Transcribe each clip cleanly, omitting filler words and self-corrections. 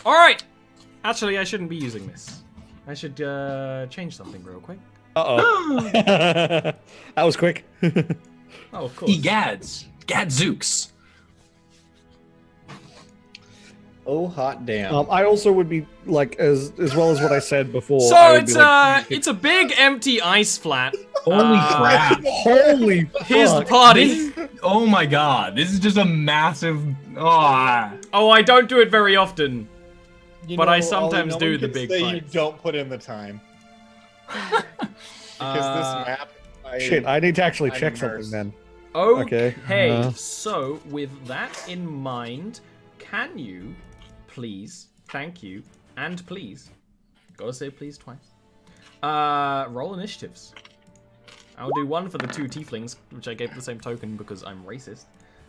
Alright! Actually, I shouldn't be using this. I should change something real quick. Uh-oh. That was quick. Oh, of course. Egads. Gadzooks. Oh, hot damn. I also would be like, as well as what I said before. So I would it's be like, it's a big empty ice flat. Holy crap. holy Here's the fuck. party. Oh my god. This is just a massive... Oh, I don't do it very often. You but know, I sometimes Ollie, no do one the can big say fights. You don't put in the time. Because this map... Shit, I need to actually I'm check immersed. something then. Okay. Okay, So with that in mind, can you please, thank you, and please, gotta say please twice, roll initiatives. I'll do one for the 2 tieflings, which I gave the same token because I'm racist,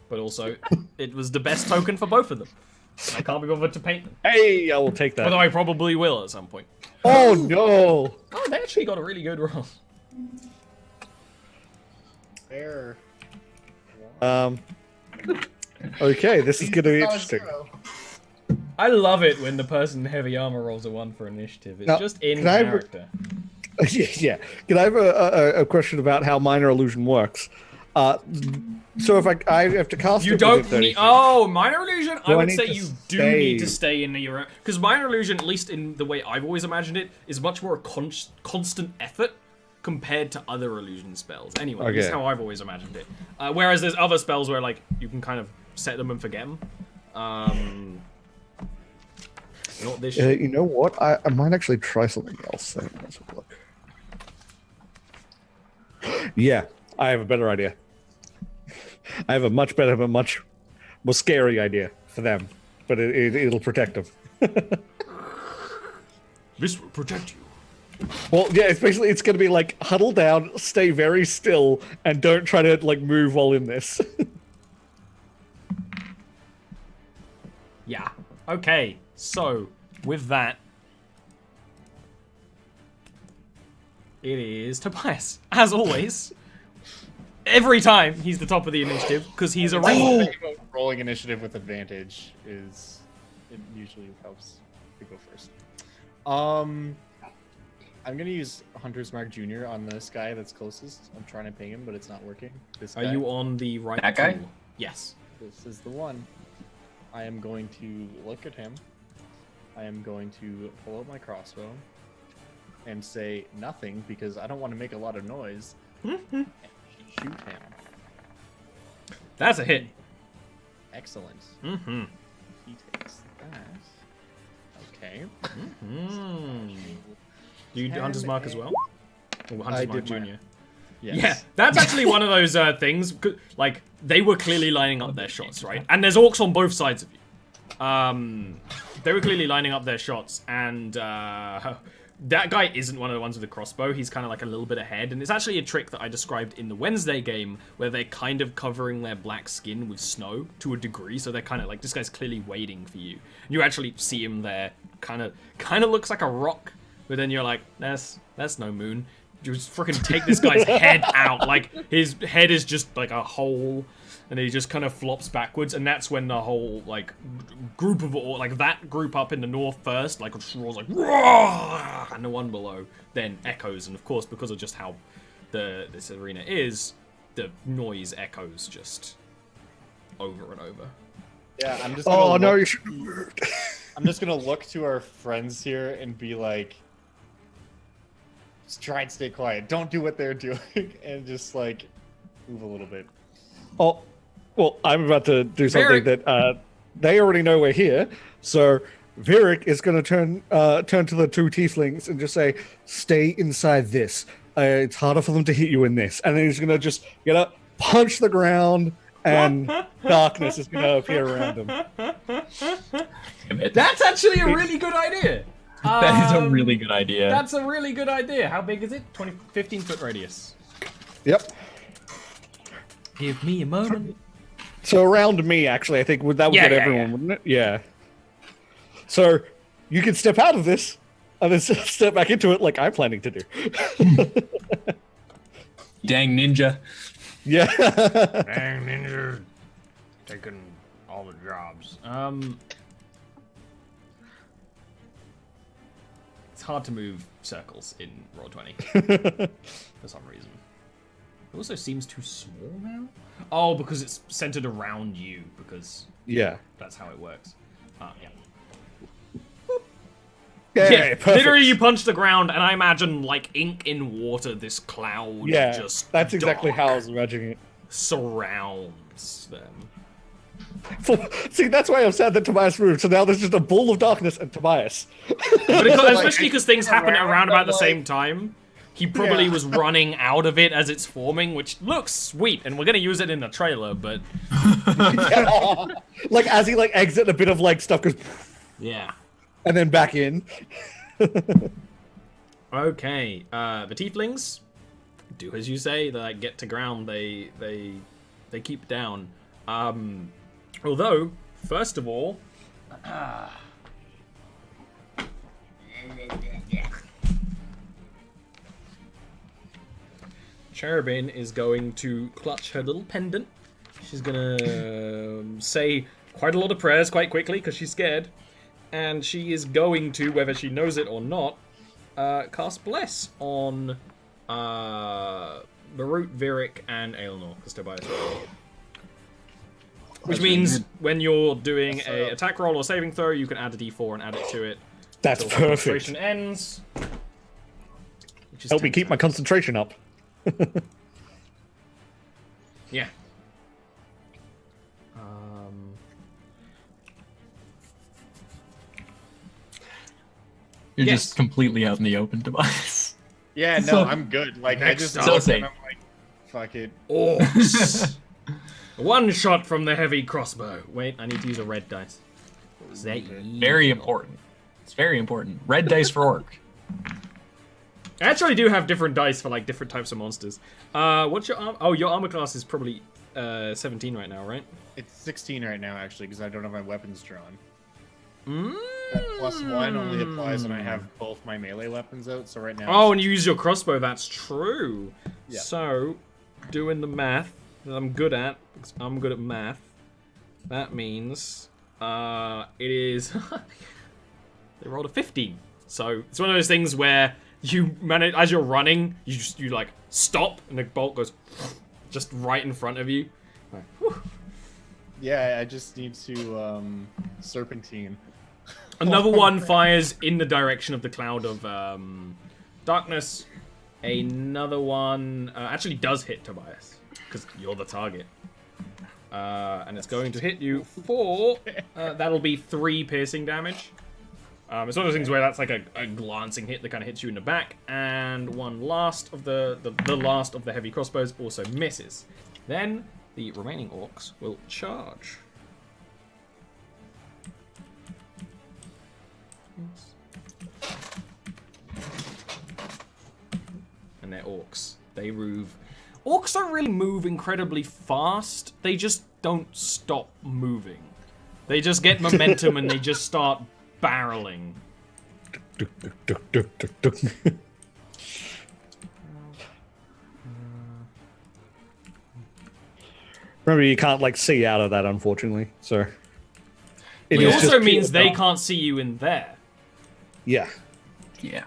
but also it was the best token for both of them. I can't be bothered to paint them. Hey, I will take that. Although I probably will at some point. Oh no! Oh, they actually got a really good roll. There. Okay, this is gonna be interesting. I love it when the person in heavy armor rolls a 1 for initiative. It's Now, just in can I have- character. Yeah. Can I have a question about how minor illusion works? So if I have to cast You it don't within 30 need. Oh, minor illusion. I I would need say to you do stay- need to stay in your because minor illusion, at least in the way I've always imagined it, is much more a constant effort compared to other illusion spells. Anyway, Okay. that's how I've always imagined it. Whereas there's other spells where like you can kind of set them and forget them. Not this. shit. You know what? I might actually try something else. Then. Let's have a look. Yeah, I have a better idea. I have a much better, but much more scary idea for them. But it'll protect them. This will protect you. Well, yeah, it's basically it's gonna be like huddle down, stay very still, and don't try to like move while in this. Yeah. Okay. So with that, it is Tobias, as always. Every time he's the top of the initiative because he's a ranger. Rolling initiative with advantage is... It usually helps to go first. I'm gonna use Hunter's Mark Jr. on this guy that's closest. I'm trying to ping him, but it's not working. This guy. Are you on the right? That guy? tool? Yes. This is the one. I am going to look at him. I am going to pull out my crossbow and say nothing because I don't want to make a lot of noise. And shoot him. That's a hit. Excellent. Mm-hmm. He takes that. Okay. Mm-hmm. Do you do 10 Hunter's Mark as well? Or I Hunter's Mark did Jr.? my- Yes. Yeah, that's actually one of those things. Like they were clearly lining up their shots, right? And there's orcs on both sides of you. They were clearly lining up their shots, and that guy isn't one of the ones with the crossbow. He's kind of like a little bit ahead, and it's actually a trick that I described in the Wednesday game, where they're kind of covering their black skin with snow to a degree. So they're kind of like, this guy's clearly waiting for you. And you actually see him there, kind of looks like a rock, but then you're like, that's no moon. You just freaking take this guy's head out. Like, his head is just like a hole, and he just kind of flops backwards, and that's when the whole, like, group of, or like, that group up in the north first, like, roars like, "Roar!" And the one below then echoes, and of course, because of just how this arena is, the noise echoes just over and over. Yeah, I'm just gonna Oh no, look- you should have moved. I'm just gonna look to our friends here and be like, just try and stay quiet. Don't do what they're doing, and just like move a little bit. Oh, well, I'm about to do something Varric. that they already know we're here. So Varric is going to turn to the 2 tieflings and just say, "Stay inside this. It's harder for them to hit you in this." And then he's going to just get up, punch the ground, and darkness is going to appear around him. Damn it. That's actually a really good idea. That is a really good idea. That's a really good idea. How big is it? 15-foot radius. Yep. Give me a moment. So around me, actually, I think that would Yeah, get yeah, everyone, yeah. wouldn't it? Yeah. So you can step out of this and then step back into it like I'm planning to do. Dang ninja. Yeah. Dang ninja, taking all the jobs. hard to move circles in Roll20 for some reason. It also seems too small now. Oh, because it's centered around you. Because Yeah. that's how it works. Yeah. Yeah, perfect. Literally, you punch the ground, and I imagine like ink in water. This cloud, Yeah, just that's exactly dark how I was imagining it. surrounds them. See, that's why I'm sad that Tobias moved. So now there's just a ball of darkness and Tobias. But especially because things happen around about the same time. He probably was running out of it as it's forming, which looks sweet, and we're gonna use it in the trailer. But Like as he like exit, a bit of like stuff goes, yeah. and then back in. Okay, the tieflings do as you say. They like, get to ground. They keep down. Although, first of all, Cherubin is going to clutch her little pendant. She's gonna say quite a lot of prayers quite quickly because she's scared. And she is going to, whether she knows it or not, cast Bless on Marut, Virik, and Aelnor, because Tobias will. Which means when you're doing a attack roll or saving throw, you can add a d4 and add it to it. That's Until perfect. concentration ends. Which is Help me 10 keep my times. concentration up. Yeah. You're Yes. just completely out in the open, Tobias. Yeah, no, So- I'm good. Like, I just Next up. looked and I'm like, fuck it. Orcs. One shot from the heavy crossbow. Wait, I need to use a red dice. Very important. It's very important. Red dice for orc. I actually do have different dice for like different types of monsters. What's your arm? Oh, your armor class is probably 17 right now, right? It's 16 right now, actually, because I don't have my weapons drawn. Mm. That +1 only applies when I have both my melee weapons out, so right now... Oh, and you use your crossbow. That's true. Yeah. So, doing the math that I'm good at, because I'm good at math. That means it is. They rolled a 15. So it's one of those things where you manage as you're running, you like stop, and the bolt goes just right in front of you. Like, whew. Yeah, I just need to, serpentine. Another one fires in the direction of the cloud of darkness. Another one actually does hit Tobias, because you're the target. And it's going to hit you for, that'll be 3 piercing damage. It's one of those things where that's like a glancing hit that kind of hits you in the back. And one last of the last of the heavy crossbows also misses. Then the remaining orcs will charge. And they're orcs. They move. Orcs don't really move incredibly fast. They just don't stop moving. They just get momentum and they just start barreling. Remember, you can't like see out of that, unfortunately. So It is also just means pure they dark. can't see you in there. Yeah. Yeah.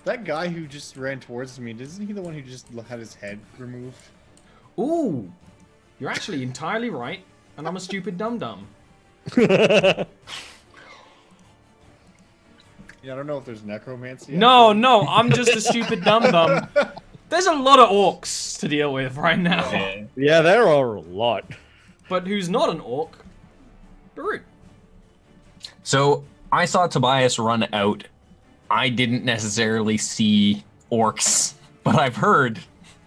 That guy who just ran towards me, isn't he the one who just had his head removed? Ooh, you're actually entirely right, and I'm a stupid dum-dum. Yeah, I don't know if there's necromancy. No, I'm just a stupid dum-dum. There's a lot of orcs to deal with right now. Yeah, there are a lot. But who's not an orc? Barut. So I saw Tobias run out. I didn't necessarily see orcs, but I've heard.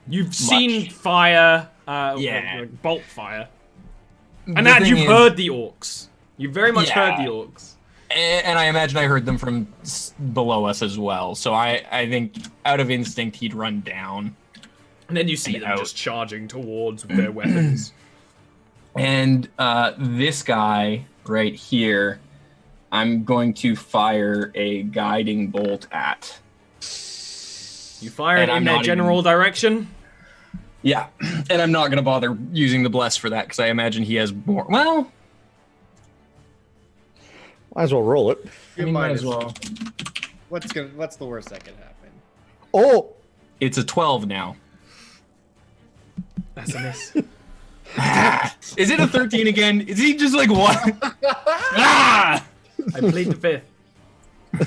You've seen fire, Yeah. like bolt fire. The And that thing you've is- heard the orcs. You very much Yeah. heard the orcs. And I imagine I heard them from below us as well. So I think out of instinct he'd run down. And then you see And them out. just charging towards their weapons. And this guy right here, I'm going to fire a guiding bolt at. You fire it And in I'm their not general direction. Yeah, and I'm not going to bother using the bless for that because I imagine he has more. Well, Might as well roll it. I mean, might as well. What's the worst that could happen? Oh, It's a 12 now. That's a miss. Is it a 13 again? Is he just like what? Ah! I plead the fifth.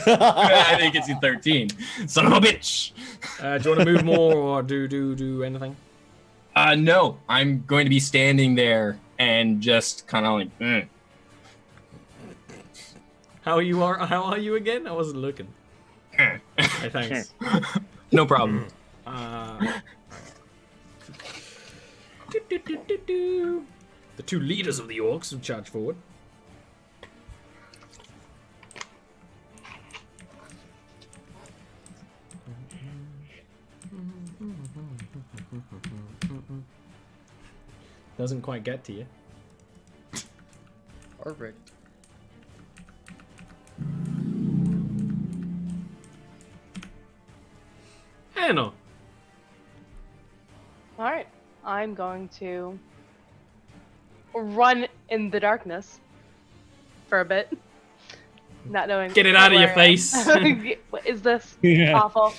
I think it's a 13. Son of a bitch. Do you want to move more or do anything? No, I'm going to be standing there and just kind of like. How are you again? I wasn't looking. Hey, thanks. No problem. The two leaders of the orcs have charged forward. Doesn't quite get to you. Perfect. Anna. Alright, I'm going to run in the darkness for a bit. Not knowing. Get it out of your where I am. face. What is this? Yeah. Awful.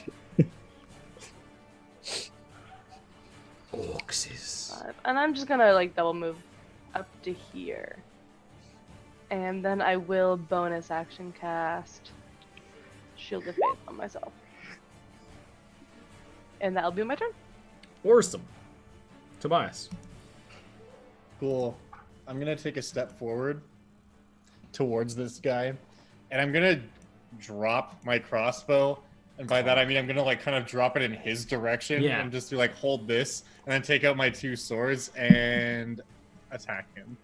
Orcs. And I'm just gonna like double move up to here. And then I will bonus action cast Shield of Faith on myself. And that'll be my turn. Awesome. Tobias. Cool. I'm gonna take a step forward towards this guy, and I'm gonna drop my crossbow. And by that I mean I'm gonna like kind of drop it in his direction and just be like, hold this, and then take out my two swords and attack him.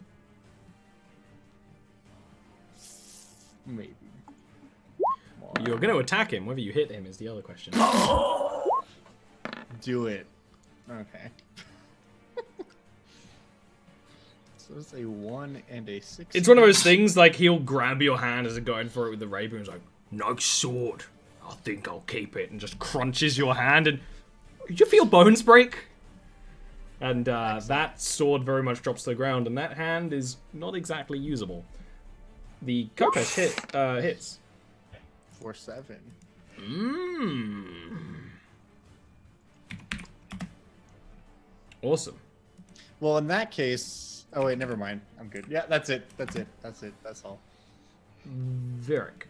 Maybe. You're going to attack him. Whether you hit him is the other question. Do it. Okay. So it's a 1 and a 6. It's one of those things, like, he'll grab your hand as you're going for it with the rapier and he's like, nice sword. I think I'll keep it. And just crunches your hand and... Did you feel bones break? And that sword very much drops to the ground, and that hand is not exactly usable. The Kopes hits. For 7. Awesome. Well, in that case... Oh, wait, never mind. I'm good. Yeah, that's it. That's all. Varric.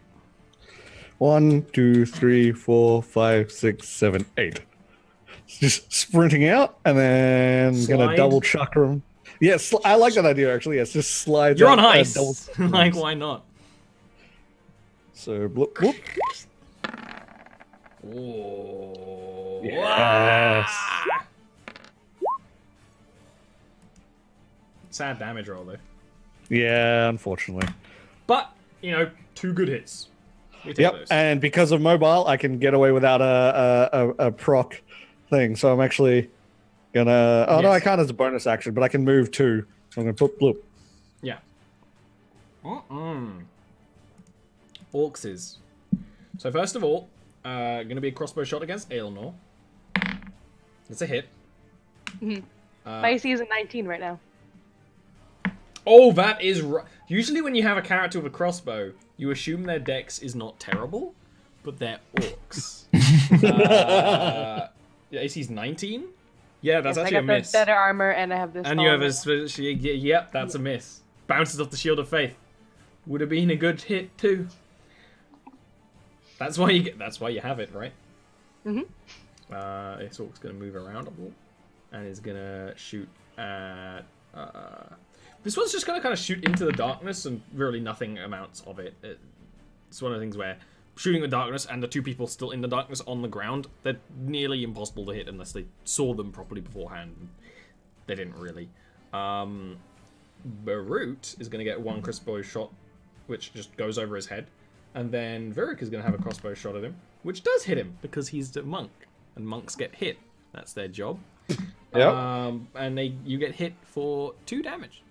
1, 2, 3, 4, 5, 6, 7, 8. Just sprinting out and then gonna double chakra him. Yes, I like that idea actually. Yes, just slide. You're on ice. Like, why not? So bloop bloop. Oh. Yes. Sad damage roll though. Yeah, unfortunately. But you know, 2 good hits. Yep, Those. and because of mobile, I can get away without a proc thing. So I'm actually gonna. Oh no, I can't as a bonus action, but I can move 2. So I'm gonna put bloop. Yeah. Orcs is. So first of all, gonna be a crossbow shot against Aelnor. It's a hit. My AC is at 19 right now. Oh, that is usually when you have a character with a crossbow, you assume their dex is not terrible, but they're orcs. Yeah, AC's 19. Yeah, that's actually a miss. I got the better armor, and I have this. And you have a yep, that's a miss. Bounces off the Shield of Faith. Would have been a good hit too. That's why you have it, right? This orc's gonna move around a little, and is gonna shoot at. This one's just gonna kind of shoot into the darkness, and really nothing amounts of it. It's one of the things where shooting the darkness and the 2 people still in the darkness on the ground, they're nearly impossible to hit unless they saw them properly beforehand. They didn't really. Barut is gonna get 1 crossbow shot, which just goes over his head, and then Varric is gonna have a crossbow shot at him, which does hit him because he's a monk, and monks get hit. That's their job. Yep. And you get hit for 2 damage.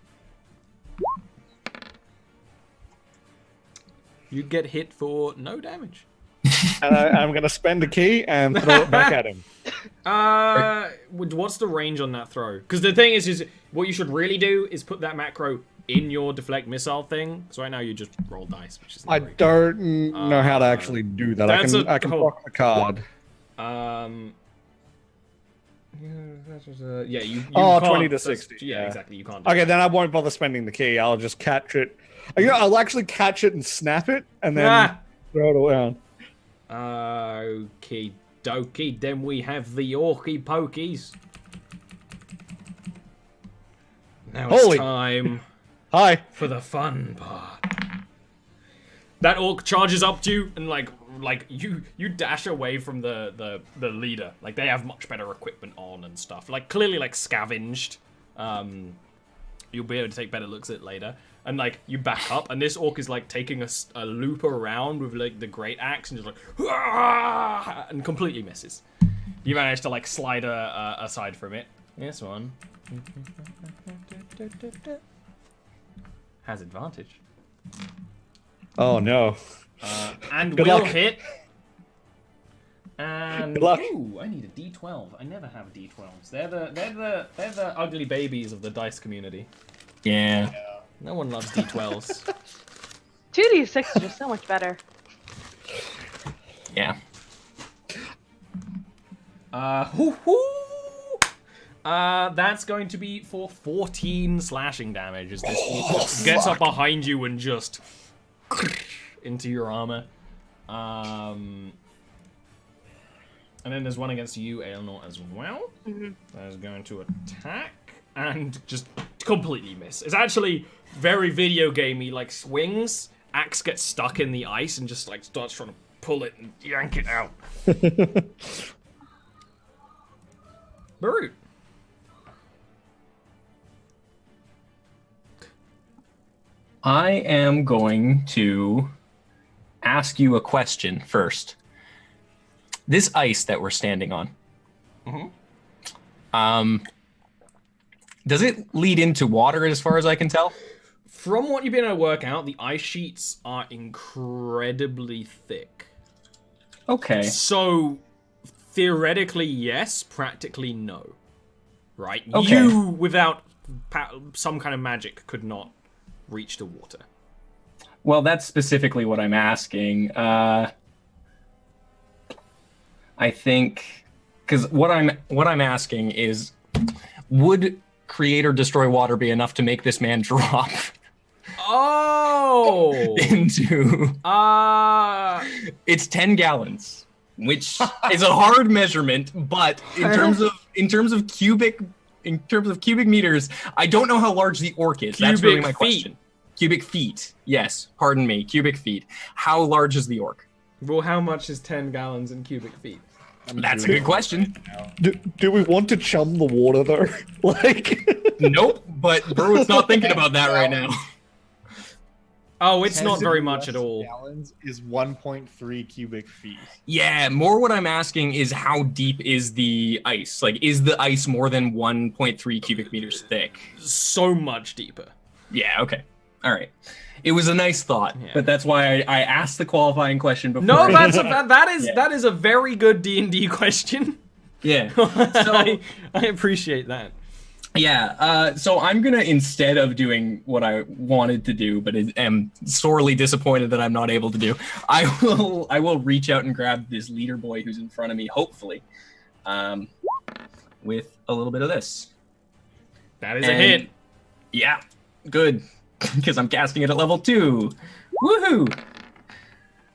You get hit for no damage. And I'm gonna spend a key and throw it back at him. What's the range on that throw? Because the thing is what you should really do is put that macro in your deflect missile thing. Because right now you just roll dice, which is I don't know how to actually do that. I can block the card. Yeah, you Oh, can't. 20 to 60. Yeah, exactly. You can't do Okay, that. then I won't bother spending the key. I'll just catch it. I'll actually catch it and snap it, and then throw it around. Okie dokie, then we have the orky pokies. Now it's Holy- time Hi. for the fun part. That orc charges up to you and like you dash away from the leader. Like they have much better equipment on and stuff. Like clearly like scavenged. You'll be able to take better looks at it later. And like you back up, and this orc is like taking a loop around with like the great axe and just like "Hurrah!" and completely misses. You manage to like slide aside from it. This one has advantage. Oh no. And Good will luck. hit. And Good luck. ooh, I need a D12. I never have D12s. They're the ugly babies of the dice community. Yeah. No one loves D12s. 2d6 is just so much better. Yeah. That's going to be for 14 slashing damage as this orc just gets up behind you and just into your armor. And then there's one against you, Aelnor, as well. That is going to attack and just completely miss. It's actually very video gamey, like swings. Axe gets stuck in the ice and just like starts trying to pull it and yank it out. Barut. I am going to ask you a question first. This ice that we're standing on, does it lead into water as far as I can tell? From what you've been able to work out, the ice sheets are incredibly thick. Okay. So, theoretically, yes. Practically, no. Right? Okay. You, without some kind of magic, could not reach the water. Well, that's specifically what I'm asking. I think because what I'm asking is, would create or destroy water be enough to make this man drop Oh! into? It's 10 gallons, which is a hard measurement, but in terms of cubic meters, I don't know how large the orc is. That's really my question. Cubic feet. Yes, pardon me. Cubic feet. How large is the orc? Well, how much is 10 gallons in cubic feet? That's a good question. Do we want to chum the water though? Nope, but Burwood's not thinking about that right now. Oh, it's not 10 very much at all. Gallons is 1.3 cubic feet. Yeah, more what I'm asking is how deep is the ice? Like, is the ice more than 1.3 cubic meters thick? So much deeper. Yeah, okay. All right. It was a nice thought, Yeah. but that's why I asked the qualifying question before. No, I- that is a very good D&D question. Yeah. So, I appreciate that. yeah, so I'm gonna, instead of doing what I wanted to do, but am sorely disappointed that I'm not able to do, I will reach out and grab this leader boy who's in front of me, hopefully, with a little bit of this. That is a hit. Yeah, good, because I'm casting it at level 2. Woohoo!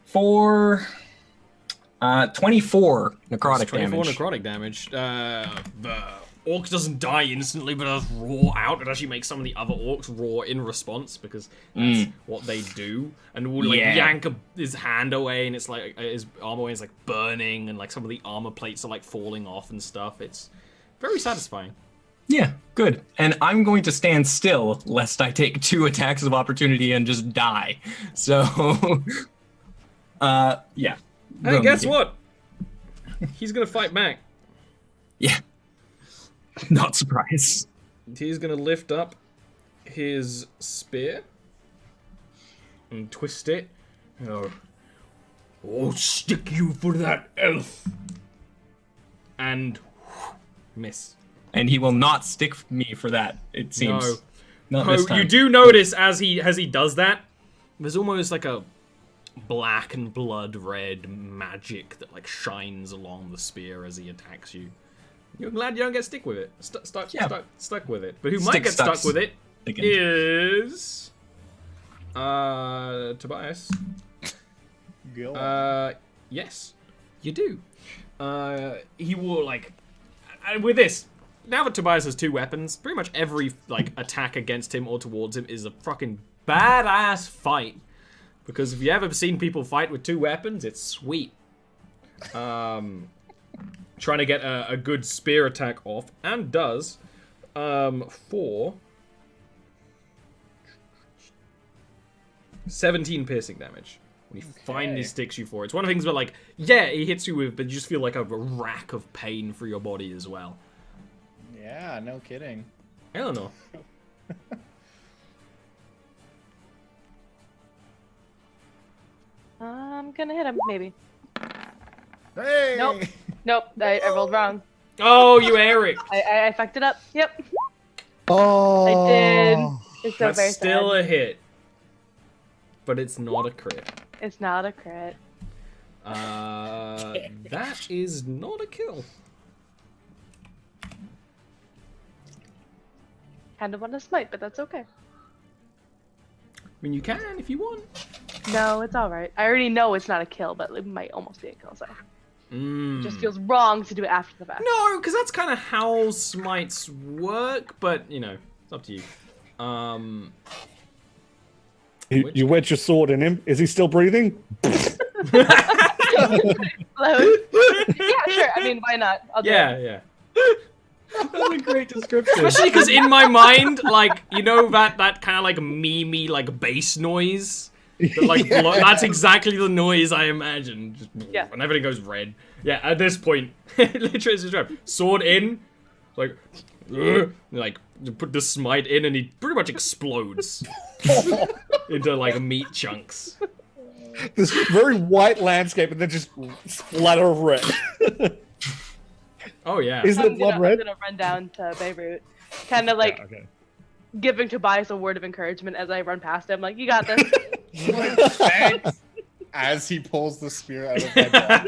For 24 necrotic 24 damage. necrotic damage. The orc doesn't die instantly, but does roar out. It actually makes some of the other orcs roar in response because that's what they do. And will like Yeah. yank his hand away, and it's like his armor away is like burning, and like some of the armor plates are like falling off and stuff. It's very satisfying. Yeah, good. And I'm going to stand still lest I take 2 attacks of opportunity and just die. So, yeah. Hey, Boom. guess what? He's gonna fight back. Yeah. Not surprised. He's gonna lift up his spear and twist it. I'll stick you for that, elf. And miss. And he will not stick me for that, it seems. No. Not this Oh, time. you do notice as he does that, there's almost like a black and blood red magic that like shines along the spear as he attacks you. You're glad you don't get stuck with it. Stuck with it. But who might get stuck with it is Tobias. Go. Yes, you do. He will like with this. Now that Tobias has 2 weapons, pretty much every like attack against him or towards him is a fucking badass fight. Because if you ever seen people fight with 2 weapons, it's sweet. Trying to get a good spear attack off, and does for 17 piercing damage. When he finally sticks you for it. It's one of the things where, like, yeah, he hits you with, but you just feel like a rack of pain through your body as well. Yeah, no kidding. Eleanor. I'm gonna hit him, maybe. Hey! Nope, I rolled wrong. Oh, you Eric. I fucked it up. Yep, Oh. I did. It's so very That's still sad. a hit. But it's not a crit. It's not a crit. That is not a kill. Kind of want to smite, but that's okay. I mean, you can if you want. No, it's alright. I already know it's not a kill, but it might almost be a kill, so. It just Mm. feels wrong to do it after the fact. No, because that's kind of how smites work, but, you know, it's up to you. You wedge your sword in him. Is he still breathing? Hello? Yeah, sure. I mean, why not? I'll do it. Yeah. That's a great description. Especially because in my mind, like, you know that kind of like meme-y, like, bass noise? That, like, that's exactly the noise I imagine. Just, Yeah. and everything goes red. Yeah, at this point, literally, it's just sword in, like, you put the smite in, and he pretty much explodes into, like, meat chunks. This very white landscape, and then just splatter of red. Oh, yeah. Is the blood I'm red? gonna run down to Beirut, kind of like Okay. giving Tobias a word of encouragement as I run past him. Like, you got this. Thanks. As he pulls the spear out of my back.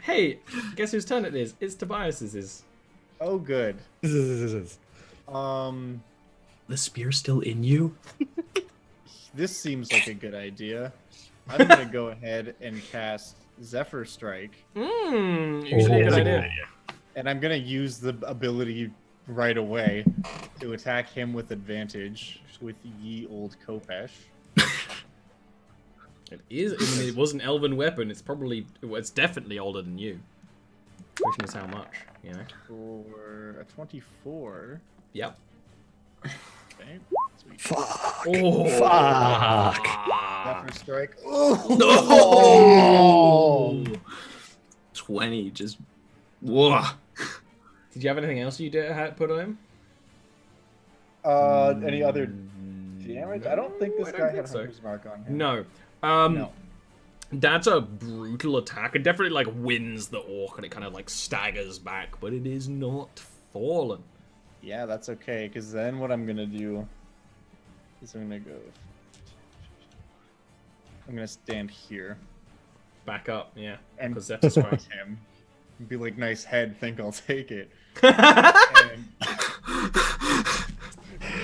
Hey, guess whose turn it is? It's Tobias's. Oh, good. The spear's still in you? This seems like a good idea. I'm gonna go ahead and cast Zephyr Strike, Usually a good idea. and I'm gonna use the ability right away to attack him with advantage with Ye Old Kopesh. It is. I mean, it was an elven weapon. It's definitely older than you. Question is how much, you know? For a 24. Yep. Okay. Sweet. Fuck. Oh, Fuck. Zephyr Strike. Oh! 20, just... Whoa! Did you have anything else you put on him? Any other damage? I don't think this I don't guy think had so. Hunter's Mark on him. No. No. That's a brutal attack. It definitely like wins the orc and it kind of like staggers back, but it is not fallen. Yeah, that's okay, because then what I'm gonna do is I'm gonna stand here Back up, yeah. and Because Zephyr's point right. him. And be like, nice head, think I'll take it.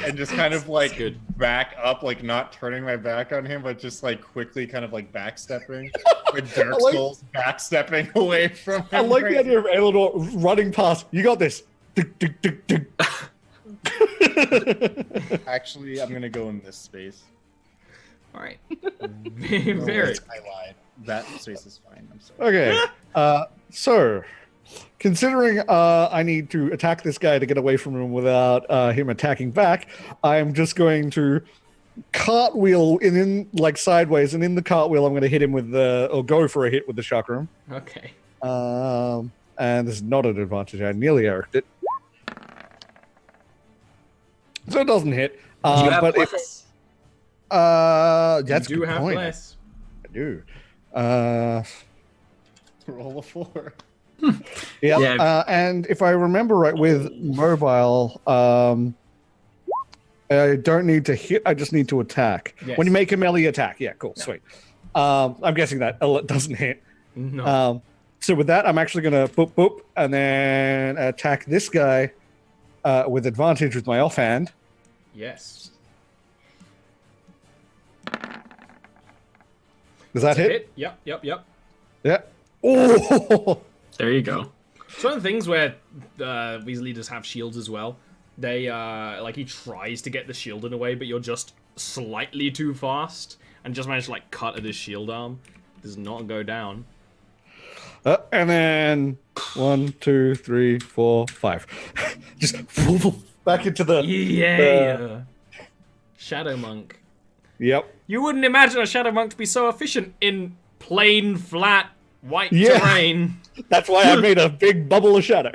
And just kind of like good. back up, like not turning my back on him, but just like quickly kind of like backstepping. With Dark like- Souls backstepping away from him. I like the idea of Eleanor running past. You got this. Tick, tick, tick, tick. Actually, I'm gonna go in this space. Alright. Oh, Very. I lied. That space is fine. I'm sorry. Okay. So, considering I need to attack this guy to get away from him without him attacking back, I am just going to cartwheel in like sideways, and in the cartwheel, I'm going to hit him with or go for a hit with the chakram. Okay. And this is not an advantage. I nearly ericed it. So it doesn't hit. You have But if bless. that's a you do good have point. bless. I do. Roll a 4. Yeah. Yeah. And if I remember right, with mobile, I don't need to hit. I just need to attack. Yes. When you make a melee attack, yeah, cool, sweet. I'm guessing that doesn't hit. No. So with that, I'm actually gonna boop boop and then attack this guy with advantage with my offhand. Yes. Does that hit? Hit? Yep. Yeah. Oh. There you go. It's one of the things where these leaders have shields as well. They like he tries to get the shield in a way, but you're just slightly too fast and just manage to like cut at his shield arm. Does not go down. And then 1, 2, 3, 4, 5. Just back into the. Yeah. Shadow Monk. Yep. You wouldn't imagine a Shadow Monk to be so efficient in plain, flat, white Yeah. terrain. That's why I made a big bubble of shadow.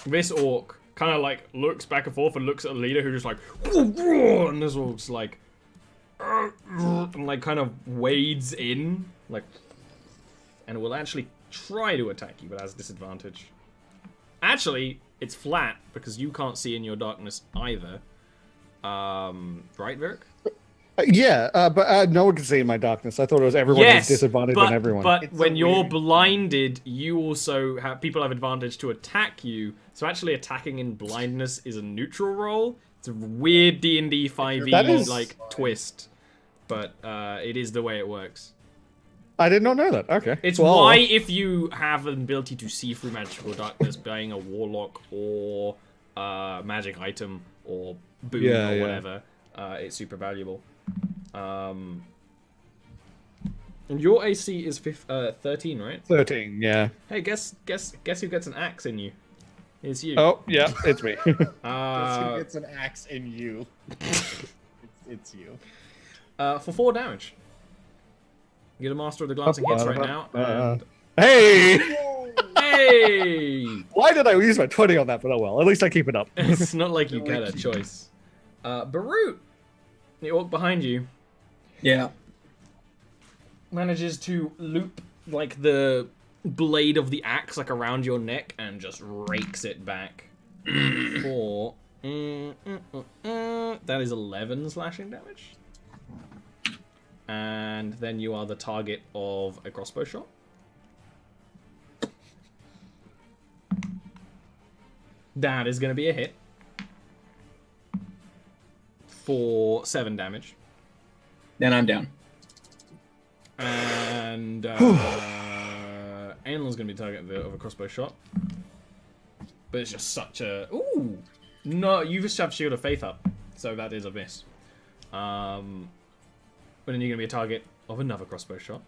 This orc kind of like looks back and forth and looks at the leader who just like, and this orc's like, and like kind of wades in, like, and will actually try to attack you, but has disadvantage. Actually, it's flat because you can't see in your darkness either. Right, Vic? But no one can see in my darkness. I thought it was everyone has disadvantage on everyone. But It's when a you're weird- blinded, you also have people have advantage to attack you. So actually, attacking in blindness is a neutral roll. It's a weird D&D 5e That is- like twist, but it is the way it works. I did not know that. Okay. It's Well, why if you have an ability to see through magical darkness, being a warlock or magic item or boon Yeah, or yeah. whatever, it's super valuable. And your AC is 13, right? 13. Yeah. Hey, guess who gets an axe in you? It's you. Oh, yeah. It's me. Guess who gets an axe in you? it's you. For 4 damage. You're the master of the glancing hits right now. And... Hey! Hey! Why did I use my 20 on that? But oh well. At least I keep it up. It's not like you get a choice. Barut, the orc behind you, Yeah. manages to loop like the blade of the axe like around your neck and just rakes it back for that is 11 slashing damage. And then you are the target of a crossbow shot. That is going to be a hit for 7 damage. Then I'm down. And Aenlin's going to be target of a crossbow shot. But it's just such a... Ooh! No, you just have Shield of Faith up. So that is a miss. But then you're going to be a target of another crossbow shot.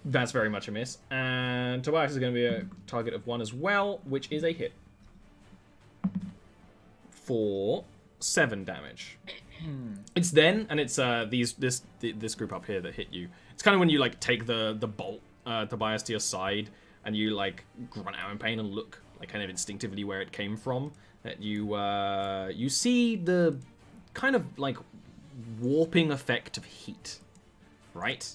That's very much a miss. And Tobias is going to be a target of 1 as well, which is a hit. For 7 damage. It's then, and it's this group up here that hit you. It's kind of when you like take the bolt Tobias to your side, and you like grunt out in pain and look like kind of instinctively where it came from. That you see the kind of like warping effect of heat, right?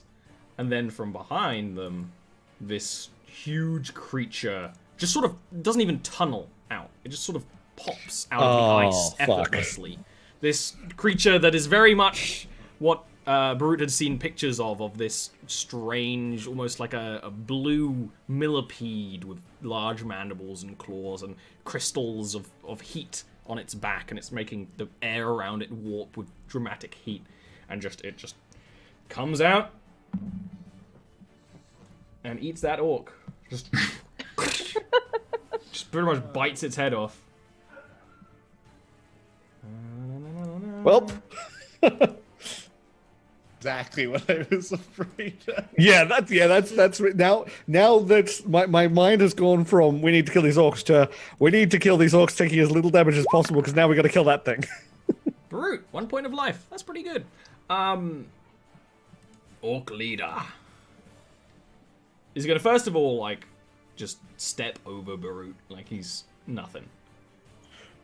And then from behind them, this huge creature just sort of doesn't even tunnel out. It just sort of pops out of the ice effortlessly. This creature that is very much what Barut had seen pictures of this strange, almost like a blue millipede with large mandibles and claws and crystals of heat on its back, and it's making the air around it warp with dramatic heat, and it just comes out and eats that orc. Just pretty much bites its head off. Well. Exactly what I was afraid of. That's now that's my mind has gone from we need to kill these orcs to we need to kill these orcs taking as little damage as possible because now we got to kill that thing. Brute, 1 point of life. That's pretty good. Orc leader is gonna first of all like just step over Barut like he's nothing.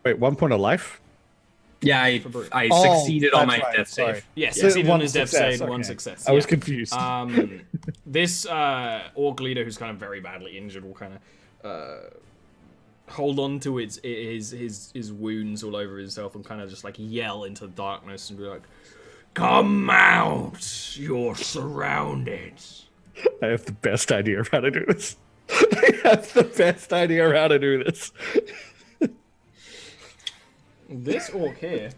Wait, 1 point of life? Yeah, I Oh, succeeded on my that's right, death sorry. save. Yes, So succeeded on one his death success, save, 1 okay. success. I was yeah. confused. This orc leader who's kind of very badly injured will kind of hold on to his wounds all over himself and kind of just like yell into the darkness and be like, "Come out! You're surrounded." I have the best idea of how to do this. I have the best idea of how to do this. This orc here,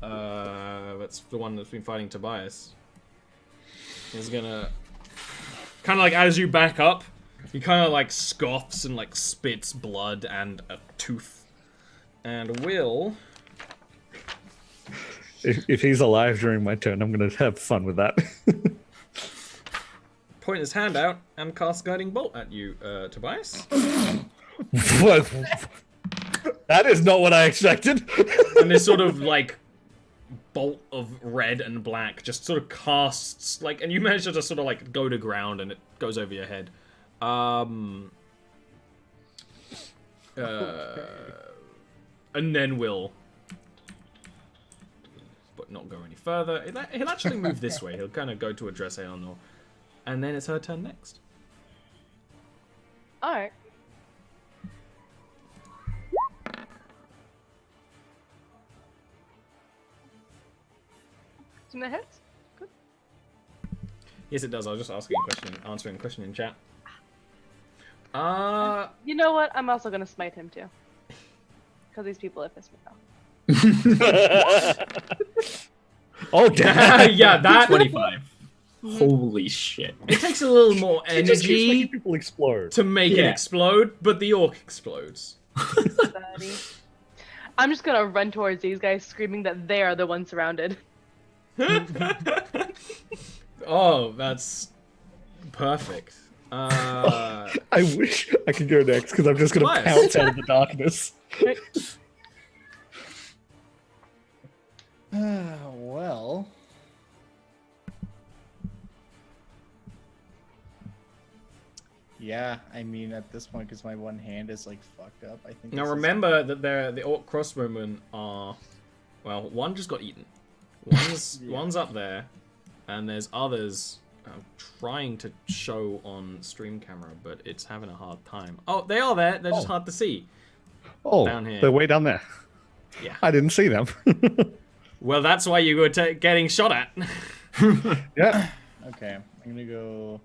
that's the one that's been fighting Tobias, is gonna kind of like, as you back up, he kind of like scoffs and like spits blood and a tooth, and will. If he's alive during my turn, I'm gonna have fun with that. Point his hand out and cast Guiding Bolt at you, Tobias. What? That is not what I expected. And this sort of like bolt of red and black just sort of casts like, and you manage to just sort of like go to ground and it goes over your head. And then will, but not go any further. He'll actually move this way. He'll kind of go to address Eleanor, and then it's her turn next. All right. Some that hits. Good. Yes, it does. I was just asking a question, answering a question in chat. You know what? I'm also gonna smite him too, because these people have pissed me off. Oh damn! Yeah, that 25. Holy shit. it takes a little more It just keeps energy making people explode. to make it Yeah. explode, but the orc explodes. Buddy. I'm just gonna run towards these guys, screaming that they are the ones surrounded. Oh, that's perfect. I wish I could go next because I'm just gonna Nice. pounce out of the darkness. Well. Yeah, I mean, at this point, because my one hand is like fucked up, I think. Now this is- remember that the orc crossbowmen are, well, one just got eaten. One's up there, and there's others trying to show on stream camera, but it's having a hard time. Oh, they are there. They're just hard to see. Oh, Down here. they're way down there. Yeah. I didn't see them. Well, that's why you were getting shot at. Yeah. Okay, I'm gonna go.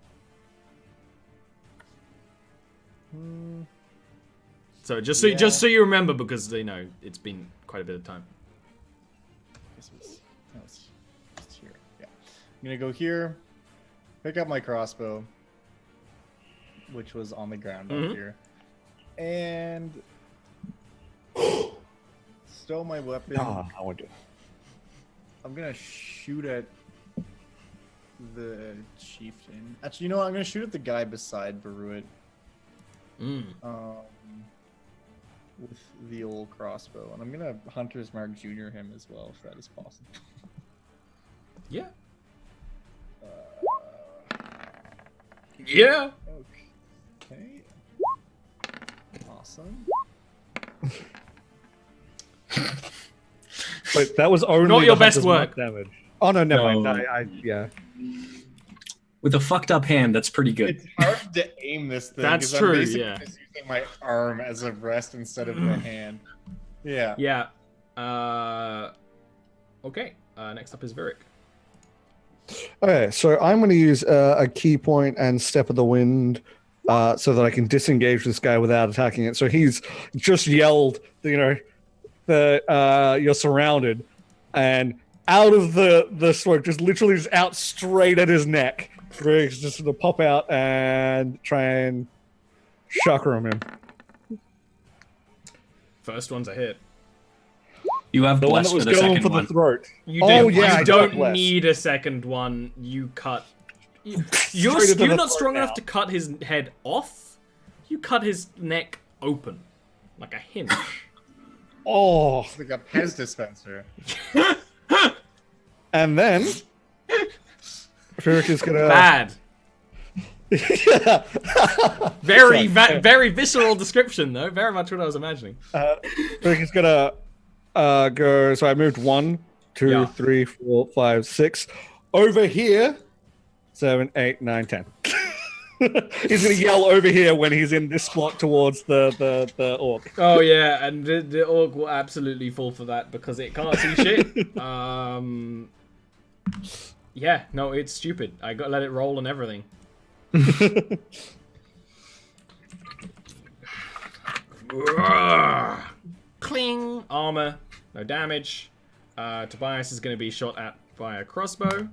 So just so you remember, because you know it's been quite a bit of time. This was just here. Yeah, I'm gonna go here, pick up my crossbow, which was on the ground up here, and stow my weapon. I want to. I'm gonna shoot at the chieftain. Actually, you know what? I'm gonna shoot at the guy beside Baruit. With the old crossbow, and I'm gonna Hunter's Mark Jr. him as well, if that is possible. Yeah. Yeah. Okay. Awesome. Wait, that was only Not your the best Hunter's work. Mark damage. Oh no, never No. mind. Yeah. With a fucked up hand, that's pretty good. It's hard to aim this thing. That's 'cause true, I'm basically yeah. just using my arm as a rest instead of the hand. Yeah. Yeah. Okay. Next up is Virik. Okay, so I'm going to use a key point and step of the wind so that I can disengage this guy without attacking it. So he's just yelled, you're surrounded, and out of the smoke, just literally just out straight at his neck. Riggs just going to pop out and try and chakram him. First one's a hit. You have The one blessed that was for the going second for the one. throat. You Oh, don't, yeah, I you got don't blessed. need a second one. You cut. You're Straight into the not strong throat enough now. to cut his head off. You cut his neck open, like a hinge. Oh, It's like a Pez dispenser. and then Furik is going to... Bad. Yeah. Very visceral description, though. Very much what I was imagining. Furik is going to go... So I moved 1, 2, Yeah. 3, 4, 5, 6. Over here, 7, 8, 9, 10. He's gonna yell over here when he's in this spot towards the orc. Oh yeah, and the orc will absolutely fall for that because it can't see shit. Yeah, no, it's stupid. I gotta let it roll and everything. Cling! Armor, no damage. Tobias is going to be shot at by a crossbow.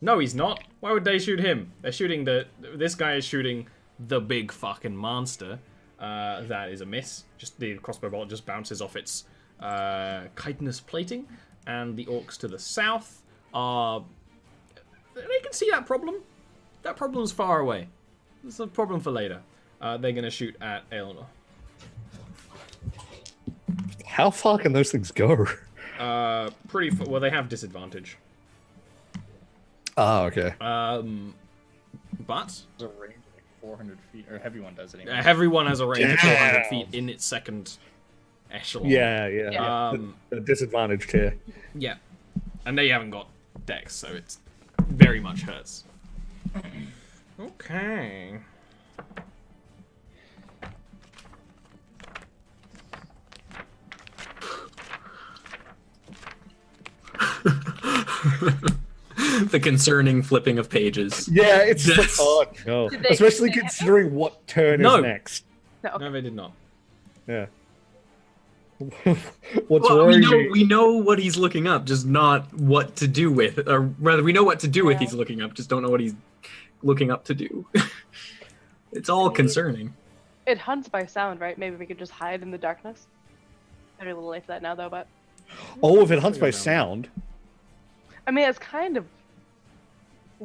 No, he's not. Why would they shoot him? They're shooting this guy is shooting the big fucking monster. That is a miss. Just the crossbow bolt just bounces off its chitinous plating. And the orcs to the south are... They can see that problem. That problem's far away. It's a problem for later. They're going to shoot at Eleanor. How far can those things go? Well, they have disadvantage. Ah, okay. But There's a range of like 400 feet, or heavy one does it anyway. everyone has a range of 400 feet in its second echelon. Yeah. The disadvantaged here. Yeah. And they haven't got dex, so it's very much hurts. Okay. The concerning flipping of pages. Yeah, it's Yes. like, oh no. Did they- Especially did they- considering what turn No. is next. No. No, they did not. Yeah. What's Well, worrying me? we know what he's looking up, just not what to do with. Or rather, we know what to do with he's looking up, just don't know what he's looking up to do. It's all concerning. It hunts by sound, right? Maybe we could just hide in the darkness. Very little late for that now, though, but... Oh, if it hunts by sound. I mean, it's kind of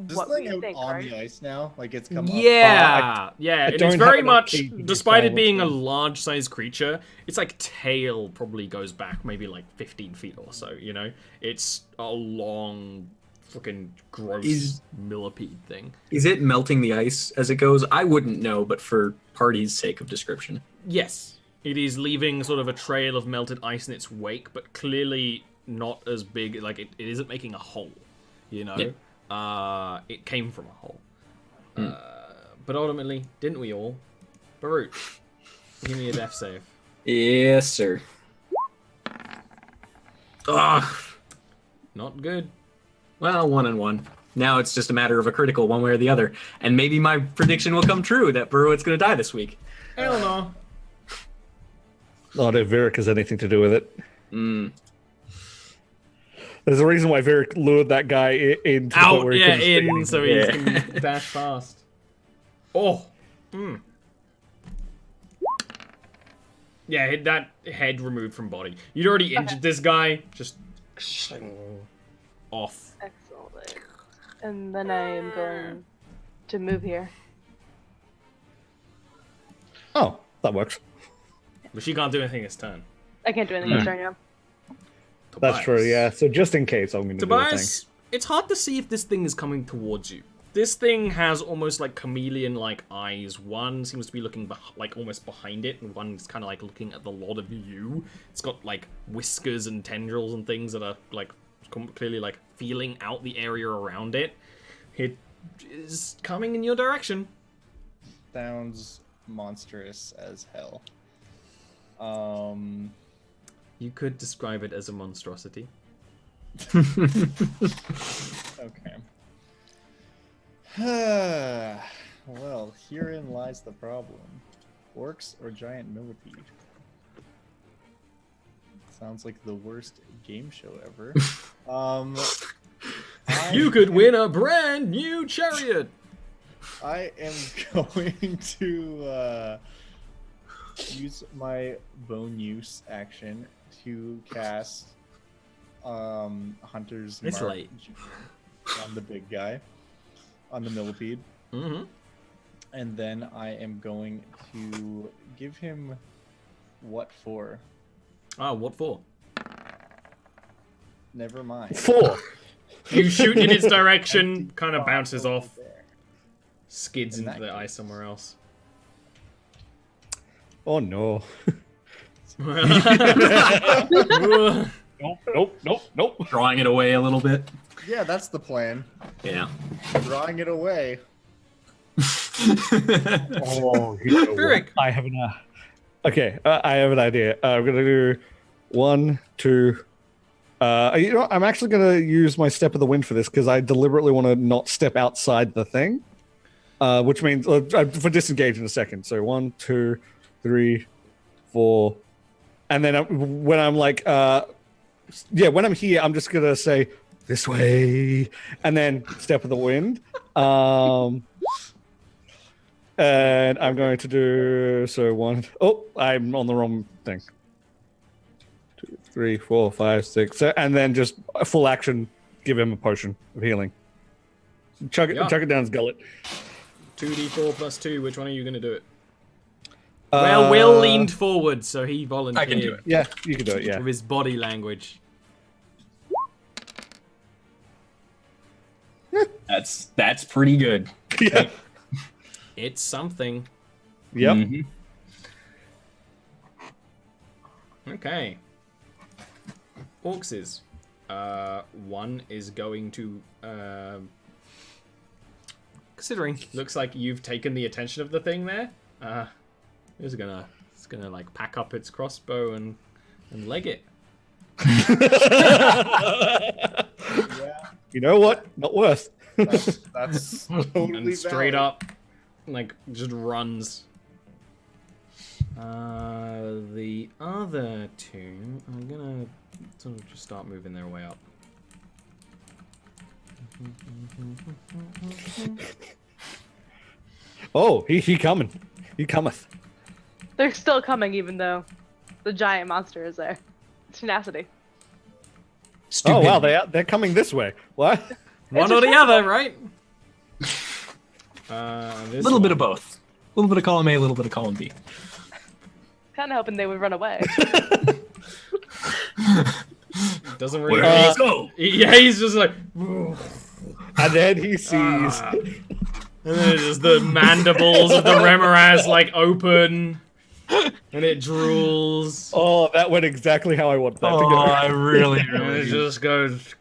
Just what like we out think, on right? the ice now, like it's come up. Yeah, yeah. don't It's have very enough much, teeth to despite it decide being a what's large-sized creature, its like tail probably goes back maybe like 15 feet or so. You know, it's a long, fucking gross millipede thing. Is it melting the ice as it goes? I wouldn't know, but for party's sake of description. Yes, it is leaving sort of a trail of melted ice in its wake, but clearly not as big. Like it isn't making a hole. You know. Yeah. It came from a hole. But ultimately, didn't we all? Barut, give me a death save. Yes, sir. Ugh. Not good. Well, 1 and 1. Now it's just a matter of a critical one way or the other. And maybe my prediction will come true that Burrowit's going to die this week. Hell no. Not if Virik has anything to do with it. Mm. There's a reason why Virik lured that guy in. To the point Out, where he yeah, couldn't stay in, anymore. so he can dash past. Oh. Mm. Yeah, hit that head removed from body. You'd already injured this guy. Just off. Excellent. And then I am going to move here. Oh, that works. But she can't do anything this turn. I can't do anything this turn now. That's true, yeah. So just in case, I'm going to do a thing. Tobias, it's hard to see if this thing is coming towards you. This thing has almost like chameleon-like eyes. One seems to be looking like almost behind it, and one's kind of like looking at the lot of you. It's got like whiskers and tendrils and things that are like clearly like feeling out the area around it. It is coming in your direction. Sounds monstrous as hell. You could describe it as a monstrosity. Okay. Well, herein lies the problem. Orcs or giant millipede? Sounds like the worst game show ever. You could win a brand new chariot! I am going to use my bone use action to cast Hunter's It's Mark late. on the big guy, on the millipede. Mm-hmm. And then I am going to give him what for? Ah, what for? Never mind. 4. You shoot in its direction, Empty kind of spot bounces over off, there. skids In into that the ice case. somewhere else. Oh no. Nope. Drawing it away a little bit. Yeah, that's the plan. Yeah. Drawing it away. Oh, you know what? Beric. I have an. Okay, I have an idea. I'm gonna do 1, 2. You know, I'm actually gonna use my step of the wind for this because I deliberately want to not step outside the thing, which means for disengage in a second. So 1, 2, 3, 4, and then when I'm like, when I'm here, I'm just gonna say this way, and then step of the wind. And I'm going to do I'm on the wrong thing. 2, 3, 4, 5, 6, and then just a full action. Give him a potion of healing. Chuck it down his gullet. 2d4 plus 2. Which one are you going to do it? Well, Will leaned forward, so he volunteered. I can do it. Yeah, you can do it. Yeah. With his body language. That's pretty good. Yeah. It's something. Yep. Mhm. Okay. Orcs. One is going to. Considering looks like you've taken the attention of the thing there. It's gonna like pack up its crossbow and leg it. You know what? Not worth. That's totally And straight valid. up, like, just runs. The other two, I'm gonna sort of just start moving their way up. Oh, he coming. He cometh. They're still coming, even though the giant monster is there. Tenacity. Oh wow, they're coming this way. What? One or the other, right? A little bit of both. A little bit of column A, a little bit of column B. Kind of hoping they would run away. Doesn't really. Let's go. Yeah, he's just like. And then he sees. And then just the mandibles of the Remoraz like open, and it drools. Oh, that went exactly how I wanted that to Oh, go. I really, And it really. just goes.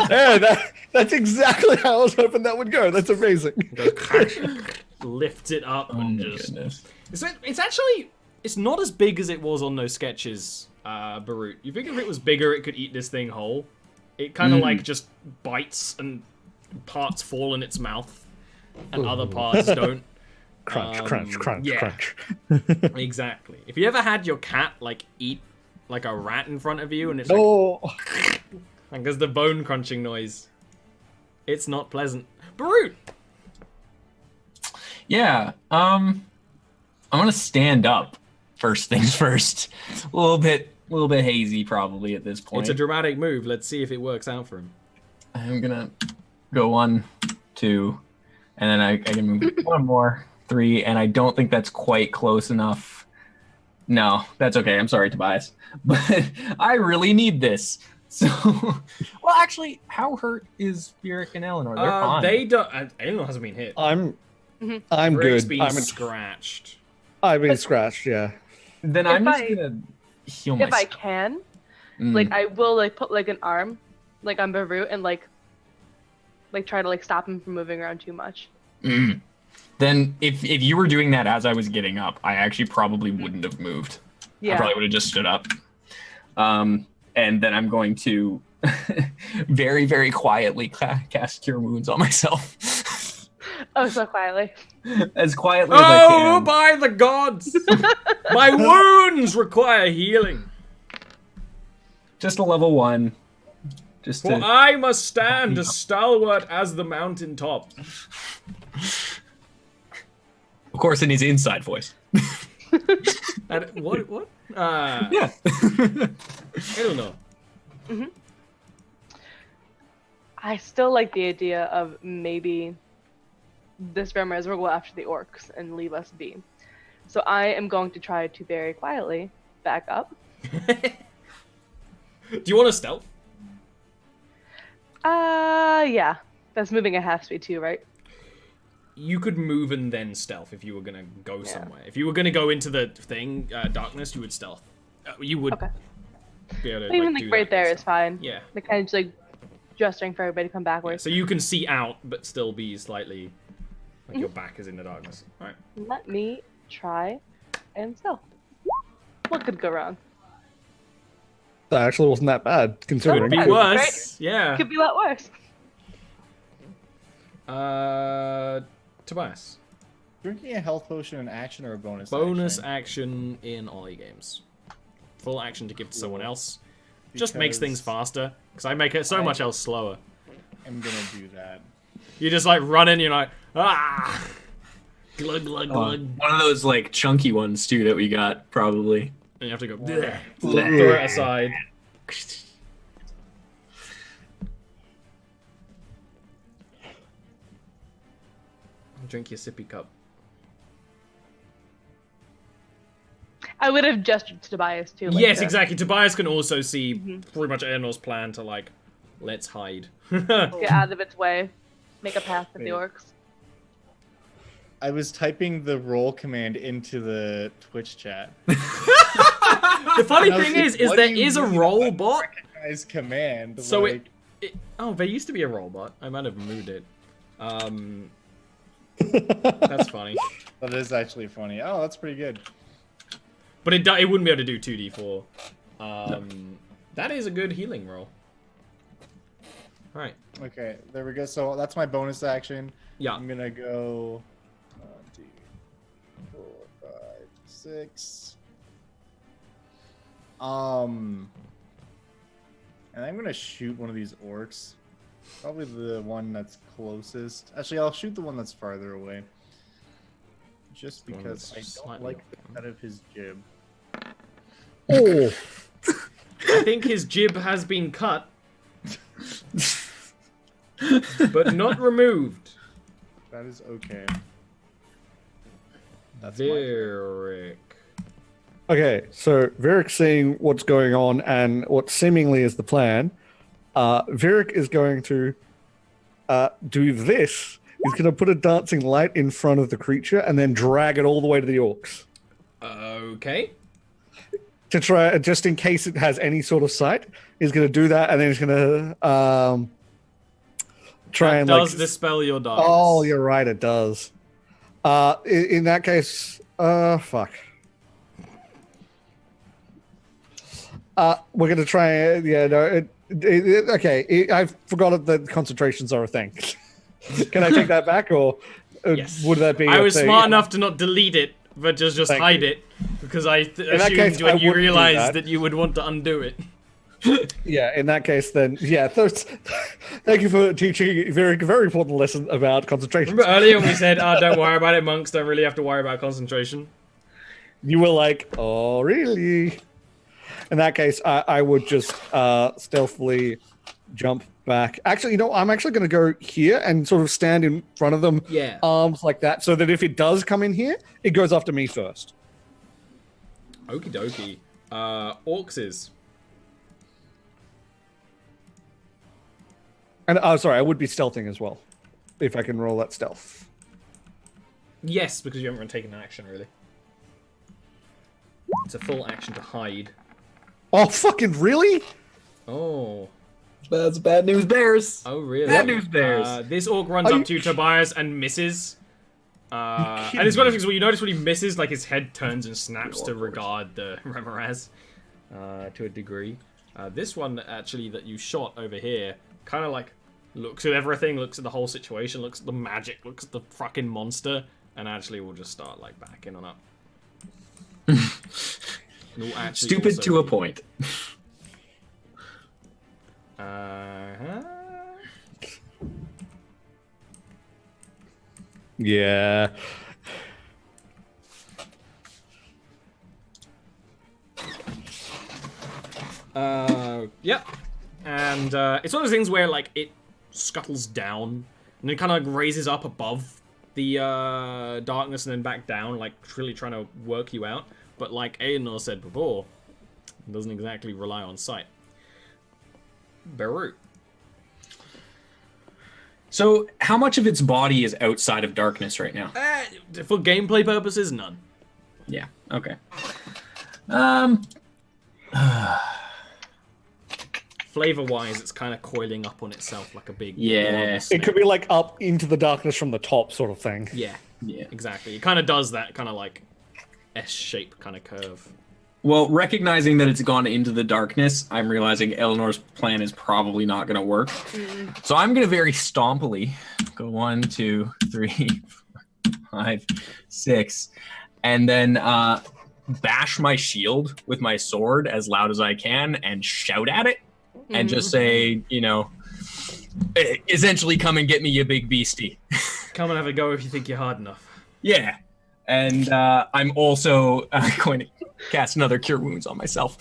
Yeah, that's exactly how I was hoping that would go. That's amazing. Lifts it up Oh and my just. goodness. It's actually not as big as it was on those sketches, Barut. You think if it was bigger, it could eat this thing whole. It kind of like just bites and parts fall in its mouth, and other parts don't. Crunch, crunch, crunch, yeah. crunch. Exactly. If you ever had your cat like eat like a rat in front of you, and it's like, Oh, and there's the bone crunching noise, it's not pleasant. Barut. Yeah. I'm gonna stand up. First things first. A little bit hazy probably at this point. It's a dramatic move. Let's see if it works out for him. I'm gonna go 1, 2, and then I can move 1 more, 3, and I don't think that's quite close enough. No, that's okay. I'm sorry, Tobias, but I really need this. So, well, actually, how hurt is Beric and Eleanor? They're fine. They don't. Eleanor hasn't been hit. I'm Beric's good. been scratched. I've been scratched. Yeah. Then I'm just gonna heal If I myself. can, Mm. like I will like put like an arm, like on Barut, and like try to like stop him from moving around too much. Mm. Then if you were doing that as I was getting up, I actually probably wouldn't have moved. Yeah. I probably would have just stood up. And then I'm going to very, very quietly cast Cure Wounds on myself. Oh, so quietly. As quietly as I Oh, can. by the gods! My wounds require healing. Just a level 1. Just For to... I must stand as stalwart as the mountain top. Of course, in his inside voice. And what? Yeah. I don't know. I still like the idea of maybe this Remers will go after the orcs and leave us be. So I am going to try to very quietly back up. Do you want to stealth? Yeah. That's moving at half speed too, right? You could move and then stealth if you were gonna go somewhere. If you were gonna go into the thing, darkness, you would stealth. You would Okay. be able to. Even like, like do right that there and is fine. Yeah. Like kind of just like gesturing for everybody to come backwards. So you can see out, but still be slightly. Like your back is in the darkness. All right. Let me try and stealth. What could go wrong? That actually wasn't that bad, considering. Could be That's worse. Yeah. Could be a lot worse. Tobias. Drinking a health potion an action or a bonus? Bonus action? action in Ollie games. Full action to give to someone else. Just makes things faster, because I make it so much else slower. I'm gonna do that. You just like run in, you're like, ah! Glug, glug, glug. One of those like chunky ones too that we got probably. And you have to go, throw it aside. Drink your sippy cup. I would have gestured to Tobias too. Like Yes, to- exactly. Tobias can also see pretty much Eleanor's plan to like, let's hide. Get out of its way. Make a path to the Wait. orcs. I was typing the roll command into the Twitch chat. The funny And I was thing like, is what there do you is a mean roll bot. Recognize command. So like, oh, there used to be a roll bot. I might have moved it. That's funny. that is actually funny. Oh, that's pretty good. But it wouldn't be able to do 2d4. That is a good healing roll. Alright. Okay, there we go. So that's my bonus action. Yeah. I'm gonna go 1, 2, 4, 5, 6. And I'm gonna shoot one of these orcs. Probably the one that's closest. Actually, I'll shoot the one that's farther away. Just The one because that's I don't slightly like off the camera. cut of his jib. Oh, I think his jib has been cut. But not removed. That is okay. That's my Derek. okay. So Varric seeing what's going on and what seemingly is the plan. Varric is going to do this. He's going to put a dancing light in front of the creature and then drag it all the way to the orcs Okay. to try, just in case it has any sort of sight. He's going to do that, and then he's going to try That and does like. dispel your darkness. Oh, you're right. It does. In that case, fuck. We're gonna try. Yeah, no. Okay, I forgot that concentrations are a thing. Can I take that back, or Yes. would that be? I a was thing? smart enough to not delete it, but just Thank hide you. it. Because I that assumed case, I when you wouldn't do realized that. that you would want to undo it. Yeah, in that case, then yeah. Thank you for teaching a very, very important lesson about concentration. Remember earlier when we said, don't worry about it, monks don't really have to worry about concentration? You were like, oh, really? In that case, I would just stealthily jump back. Actually, you know, I'm actually going to go here and sort of stand in front of them, Yeah. arms like that, so that if it does come in here, it goes after me first. Okie dokie. Orcs is. And sorry, I would be stealthing as well, if I can roll that stealth. Yes, because you haven't taken an action, really. It's a full action to hide. Oh, fucking really? Oh. That's bad news bears. Oh, really? Bad news bears. This orc runs Are up you to Tobias and misses. And kidding it's one of me? the things where you notice when he misses, like his head turns and snaps to regard the Remoraz to a degree. This one, actually, that you shot over here, kind of like looks at everything, looks at the whole situation, looks at the magic, looks at the fucking monster, and actually will just start like backing on up. Will actually Stupid also to a be- point. Yeah. Yep. And it's one of those things where like it scuttles down and then kind of like raises up above the darkness and then back down, like really trying to work you out. But like Aenor said before, it doesn't exactly rely on sight. Beru. So, how much of its body is outside of darkness right now? For gameplay purposes, none. Yeah. Okay. flavor-wise, it's kind of coiling up on itself like a big. Yeah. horrible It snake. could be like up into the darkness from the top, sort of thing. Yeah. Yeah. Exactly. It kind of does that kind of like S-shape kind of curve. Well, recognizing that it's gone into the darkness, I'm realizing Eleanor's plan is probably not going to work. So I'm going to very stompily go 1, 2, 3, 5, 6, and then bash my shield with my sword as loud as I can and shout at it and just say, you know, essentially, come and get me, you big beastie. Come and have a go if you think you're hard enough. Yeah. And I'm also going to cast another Cure Wounds on myself.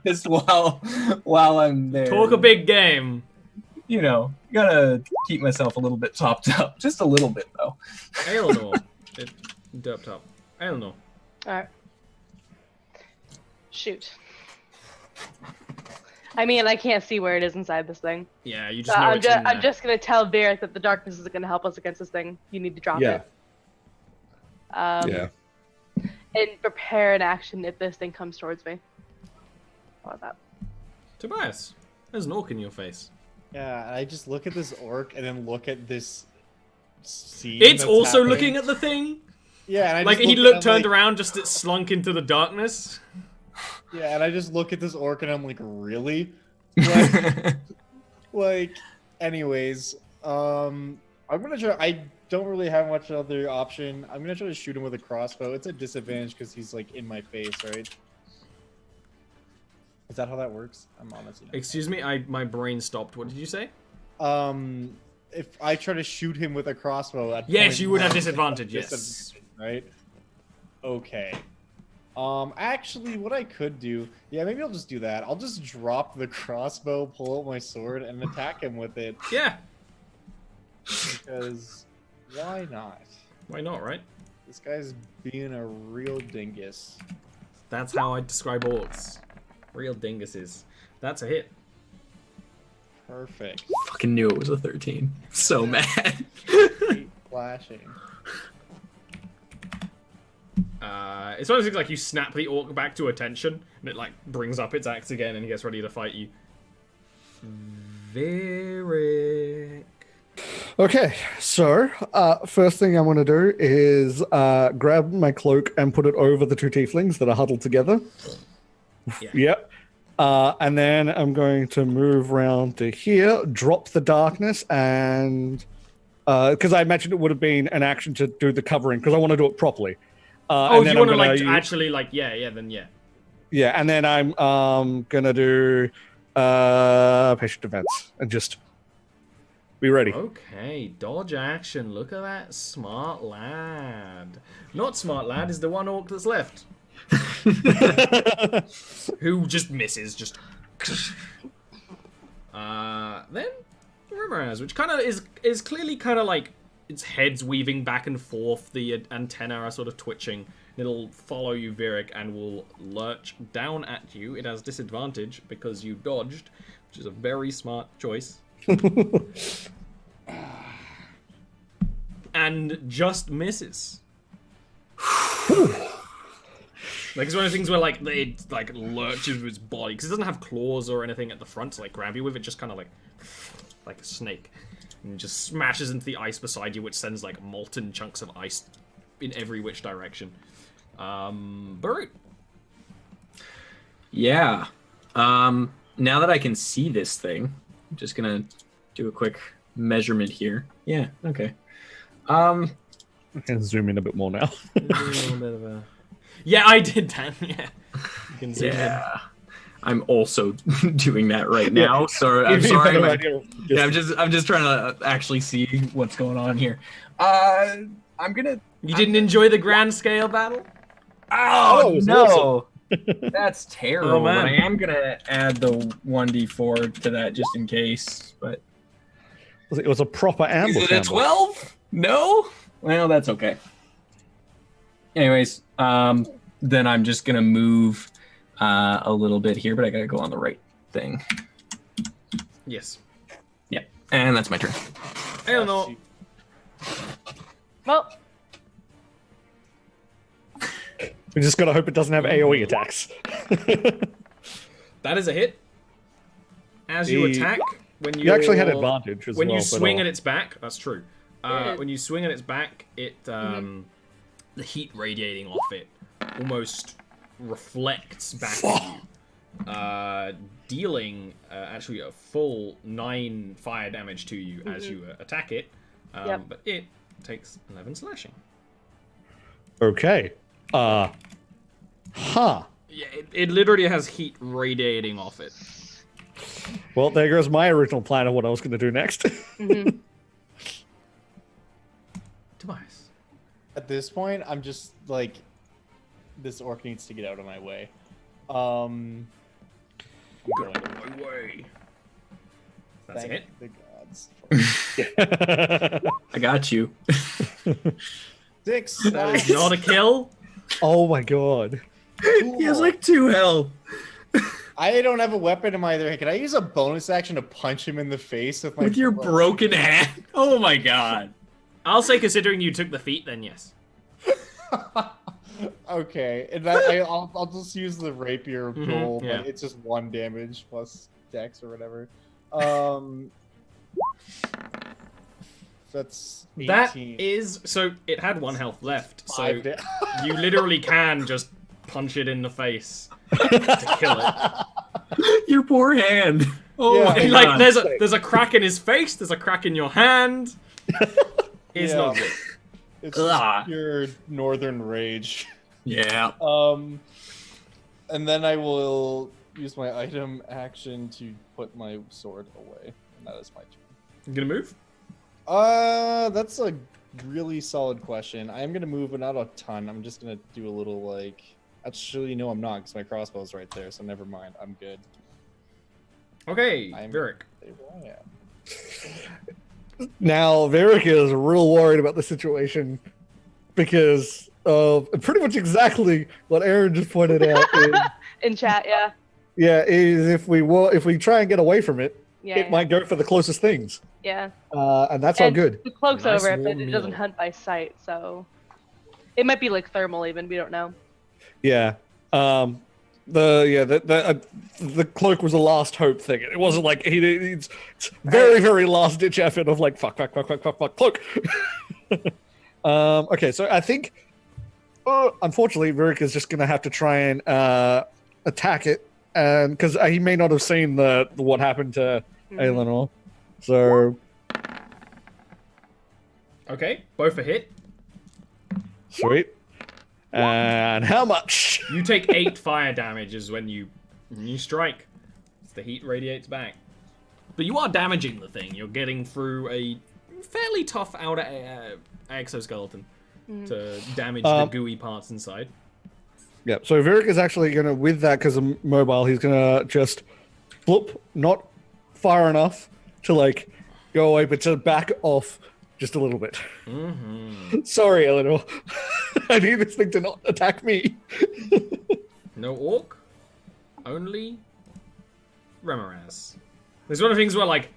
Just while I'm there. Talk a big game. You know, gotta keep myself a little bit topped up. Just a little bit, though. Eleanor. It derped up. Eleanor. Alright. Shoot. I mean, I can't see where it is inside this thing. Yeah, you So just know it's in there. I'm just gonna tell Varric that the darkness isn't gonna help us against this thing. You need to drop Yeah. it. Yeah. And prepare an action if this thing comes towards me. How about that? Tobias, there's an orc in your face. Yeah, I just look at this orc and then look at this scene. It's that's also happening. looking at the thing. Yeah, and I Like just he look looked, and I'm turned like- around, just it slunk into the darkness. Yeah, and I just look at this orc and I'm like, really? Like, anyways, I'm gonna try. I don't really have much other option. I'm gonna try to shoot him with a crossbow. It's a disadvantage because he's like in my face, right? Is that how that works? I'm honestly not. Excuse me, my brain stopped. What did you say? If I try to shoot him with a crossbow, at Yes, point you would have blank, disadvantage. Yes. disadvantage, right? Okay. Actually, what I could do, yeah, maybe I'll just do that. I'll just drop the crossbow, pull out my sword, and attack him with it. Yeah. Because why not? Why not, right? This guy's being a real dingus. That's how I describe orcs. Real dinguses. That's a hit. Perfect. Fucking knew it was a 13. So mad. Keep flashing. It's one of those things like you snap the orc back to attention, and it like brings up its axe again, and he gets ready to fight you. Varric. Okay, so first thing I want to do is grab my cloak and put it over the two tieflings that are huddled together. Yeah. Yep. And then I'm going to move around to here, drop the darkness, and because I imagine it would have been an action to do the covering because I want to do it properly. Oh, and if then you want to I'm gonna like use- actually like then yeah. Yeah, and then I'm gonna do patient defense and just be ready. Okay, dodge action. Look at that smart lad. Not smart lad is the one orc that's left. Who just misses, just. Then Ramirez, which kind of is clearly kind of like its head's weaving back and forth. The antennae are sort of twitching. It'll follow you, Varric, and will lurch down at you. It has disadvantage because you dodged, which is a very smart choice. And just misses. Like it's one of the things where like it like lurches with its body because it doesn't have claws or anything at the front to like grab you with. It just kind of like a snake, and it just smashes into the ice beside you, which sends like molten chunks of ice in every which direction. Barut. Yeah. Now that I can see this thing, I'm just gonna do a quick measurement here. Yeah. Okay. I can zoom in a bit more now. A little bit of a... Yeah, I did that. Yeah. You can zoom in. Yeah. I'm also doing that right now. So I'm Give me a sorry. better but- idea of Yeah, distance. I'm just trying to actually see what's going on here. I'm gonna. You didn't enjoy the grand scale battle? Oh, it was no, that's terrible. Oh, man. But I am gonna add the 1d4 to that just in case. But It was a proper ambush. is it a ambush. 12? No. Well, that's okay. Anyways, then I'm just gonna move a little bit here, but I gotta go on the right thing. Yes. Yeah, and that's my turn. Eleanor. Well, We just gotta hope it doesn't have AoE attacks. That is a hit. as you attack, when You actually had advantage as when well. you but, swing at its back, that's true. You actually had advantage as When well. you but, swing at its back, that's true. Yeah. When you swing at its back, it the heat radiating off it almost reflects back at you, dealing actually a full 9 fire damage to you as you attack it. But it takes 11 slashing. Okay. Huh. Yeah, it literally has heat radiating off it. Well, there goes my original plan of what I was going to do next. Tobias. At this point, I'm just like, this orc needs to get out of my way. I'm going to My way. That's thank it. the gods. I got you. 6. That is not a kill. Oh my god. He has like 2 health. I don't have a weapon in my other hand. Can I use a bonus action to punch him in the face with my With your broken hand. Oh my god. I'll say, considering you took the feat, then yes. Okay, and I'll just use the rapier roll, yeah. but it's just 1 damage plus dex or whatever. That's 18. That is so. It had 1 health left, so 5 you literally can just punch it in the face to kill it. Your poor hand. Oh Yeah. my god. Like there's a crack in his face. There's a crack in your hand. It's Yeah. not good. It's Ugh. your northern rage. Yeah. And then I will use my item action to put my sword away, and that is my turn. You gonna move? That's a really solid question. I am gonna move, but not a ton. I'm just gonna do a little like. Actually, no, I'm not, because my crossbow's right there. So never mind. I'm good. Okay, I'm- Virik. Yeah. Now, Varric is real worried about the situation because of pretty much exactly what Aaron just pointed out. In chat, yeah. Is if we try and get away from it, Yeah. it might go for the closest things, Yeah. and that's not And good. The cloak's Nice over it, but warm it doesn't meal. hunt by sight, so it might be like thermal even. We don't know. Yeah. The cloak was a last hope thing. It wasn't like it's very last ditch effort of like fuck cloak. Okay, so I think unfortunately Virik is just gonna have to try and attack it, and because he may not have seen the what happened to Eleanor. So Okay, both a hit. sweet. And how much? You take 8 fire damages when you strike. The heat radiates back. But you are damaging the thing. You're getting through a fairly tough outer exoskeleton to damage the gooey parts inside. Yeah, so Virik is actually going to, with that, because of mobile, he's going to just bloop, not far enough to, like, go away, but to back off just a little bit. Sorry, Eleanor. I need this thing to not attack me. No orc, only Remoraz. There's one of the things where, like,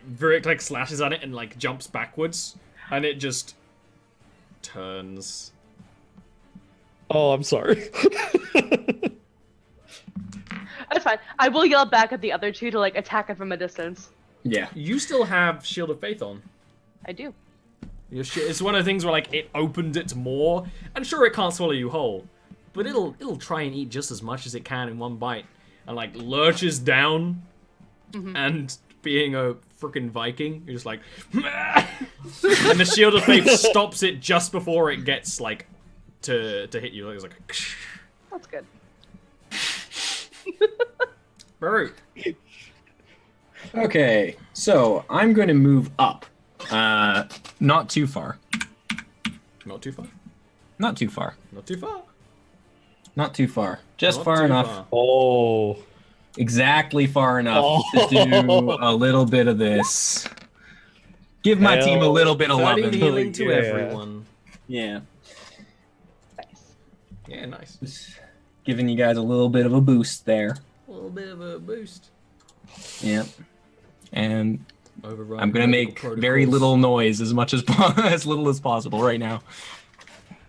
Virik, like, slashes on it and, like, jumps backwards, and it just turns. Oh, I'm sorry. That's fine. I will yell back at the other two to like attack it from a distance. Yeah. You still have Shield of Faith on. I do. It's one of the things where, like, it opens its maw, and sure, it can't swallow you whole, but it'll try and eat just as much as it can in one bite, and, like, lurches down, and being a freaking Viking, you're just like, and the Shield of Faith stops it just before it gets, like, to hit you. It's like, That's good. Baru. Okay, so I'm going to move up. Not too far. Not too far. Not too far. Not too far. Not too far. Just Not far too enough. far. Oh. Exactly far enough to do a little bit of this. Give my team a little bit of 30 loving. healing to Yeah. everyone. Yeah. Nice. Yeah, nice. Just giving you guys a little bit of a boost there. A little bit of a boost. Yeah. And Override I'm gonna medical make protocols. very little noise, as much as as little as possible right now.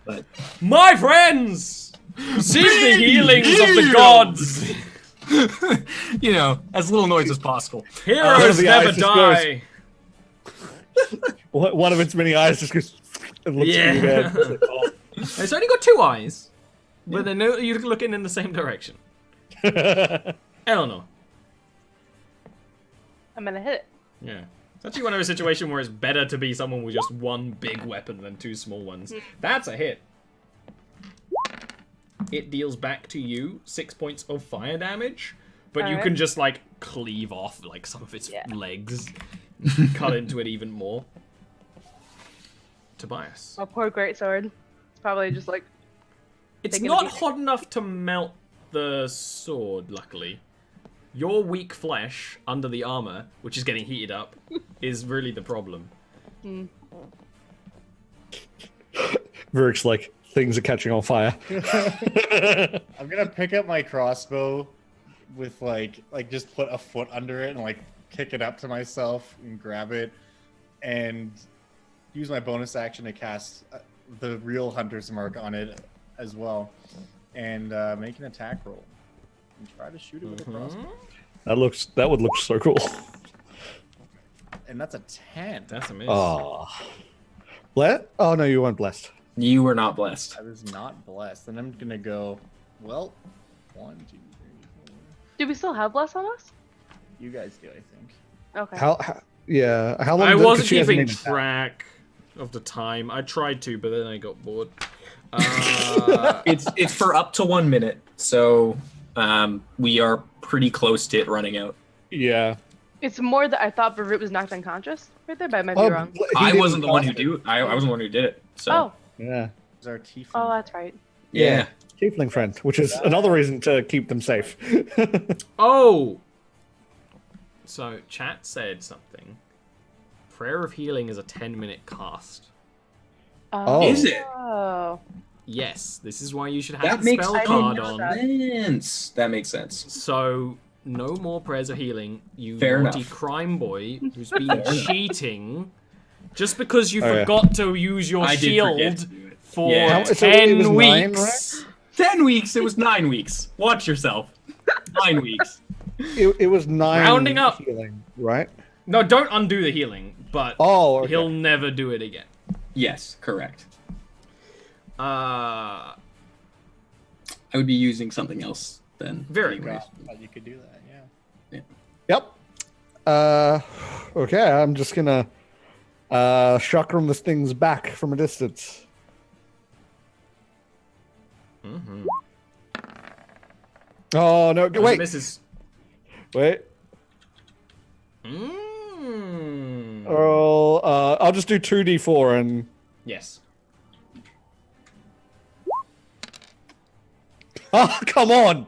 But My friends! Receive the healings of the gods! You know, as little noise as possible. Heroes the never eyes just die. One of its many eyes just goes and looks at you again. It's like, oh. It's only got 2 eyes, but they know you're looking in the same direction. Eleanor. I'm gonna hit it. Yeah. It's actually one of those situations where it's better to be someone with just 1 big weapon than 2 small ones. That's a hit. It deals back to you 6 points of fire damage, but you Alright. can just, like, cleave off, like, some of its legs. Cut into it even more. Tobias. My poor greatsword. It's probably just like. It's taking a not beat. hot enough to melt the sword, luckily. Your weak flesh under the armor, which is getting heated up, is really the problem. Veric's like, things are catching on fire. I'm gonna pick up my crossbow with like just put a foot under it and like kick it up to myself and grab it and use my bonus action to cast the real hunter's mark on it as well and make an attack roll and try to shoot it with a crossbow. That would look so cool. And that's a 10. That's a miss. Oh. Oh no, you weren't blessed. You were not blessed. I was not blessed. And I'm gonna go, well, 1, 2, 3, 4. Do we still have bless on us? You guys do, I think. Okay. How long I did- 'cause wasn't she hasn't keeping been- track of the time. I tried to, but then I got bored. It's for up to 1 minute, so we are pretty close to it running out. Yeah. It's more that I thought Barut was knocked unconscious right there, but I might be wrong. he I didn't wasn't the one who cast it. I wasn't the one who did it. So Oh, Yeah. It's our tiefling. oh, that's right. yeah. Tiefling friend, which is another reason to keep them safe. Oh! So, chat said something. Prayer of Healing is a 10-minute cast. Oh. Is it? Oh. Yes, this is why you should have That the makes spell I didn't card know on. that. sense. That makes sense. So, no more prayers of healing, you Fair naughty enough. crime boy who's been enough. cheating just because you Oh, yeah. forgot to use your I did forget shield to do it. for Yeah. So it was 10 9, weeks. 10 weeks. It was 9 weeks. Watch yourself. 9 weeks. It was 9 Rounding up. healing, right? No, don't undo the healing, but Oh, okay. he'll never do it again. Yes, correct. Uh, I would be using something else then. very anyways. good. But you could do that, yeah. Yep. Okay, I'm just gonna chakram this thing's back from a distance. Mm-hmm. Oh no! Wait, This is. wait. Mm. Oh, I'll just do 2d4 and. Yes. Oh, come on!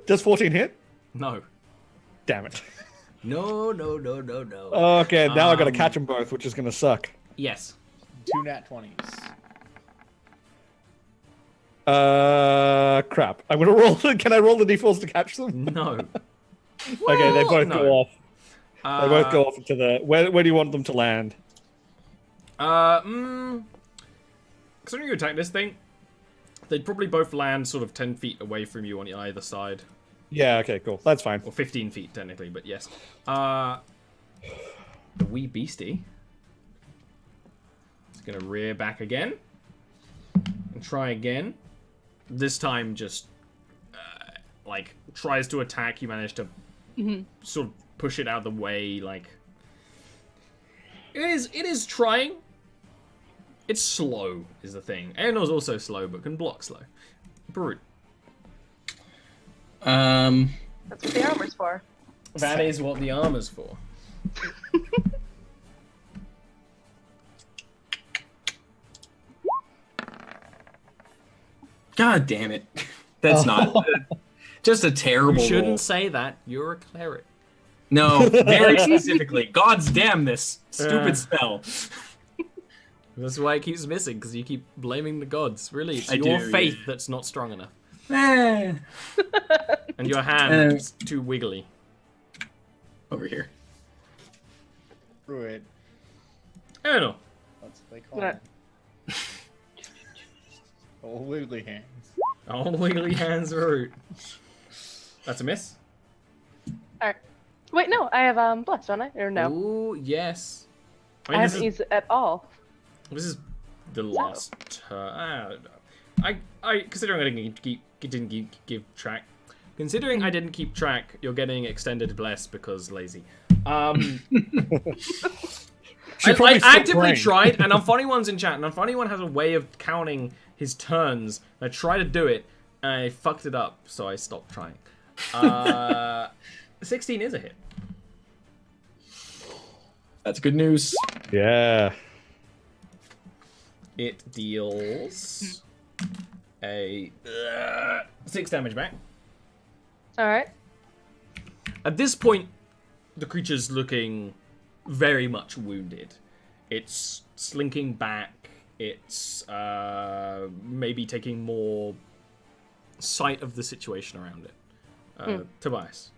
Does 14 hit? No. Damn it. No. Okay, now I gotta catch them both, which is gonna suck. Yes. 2 nat 20s. Crap. I'm gonna roll. Can I roll the d4s to catch them? No. Okay, they both no. go off. They both go off into the. Where do you want them to land? Considering you attack this thing, they'd probably both land sort of 10 feet away from you on either side. Yeah. Okay. Cool. That's fine. Or 15 feet, technically, but yes. The wee beastie is going to rear back again. And try again. This time just, like, tries to attack. You manage to sort of push it out of the way, like... It is trying. It's slow, is the thing. Aenor's also slow, but can block slow. Brute. That's what the armor's for. That is what the armor's for. God damn it. That's not just a terrible You shouldn't roll. say that. You're a cleric. No, very specifically. God's damn this stupid Uh. spell. That's why it keeps missing, because you keep blaming the gods. Really, it's I your do, faith yeah. that's not strong enough. Eh. And your hand is too wiggly. Over here. Druid. Aenor. That's what they call Right. it. Old wiggly hands. Old wiggly hands root. That's a miss. Alright. Wait, no, I have bless, don't I? Or no? Ooh, yes. I this haven't used it at all. is the last turn. I don't know. I considering I didn't give track. Considering I didn't keep track, you're getting extended bless because lazy. I actively tried, and Unfunny1's in chat, and Unfunny1 has a way of counting his turns. I tried to do it, and I fucked it up, so I stopped trying. 16 is a hit. That's good news. Yeah. It deals a 6 damage back. Alright. At this point, the creature's looking very much wounded. It's slinking back. It's maybe taking more sight of the situation around it. Tobias.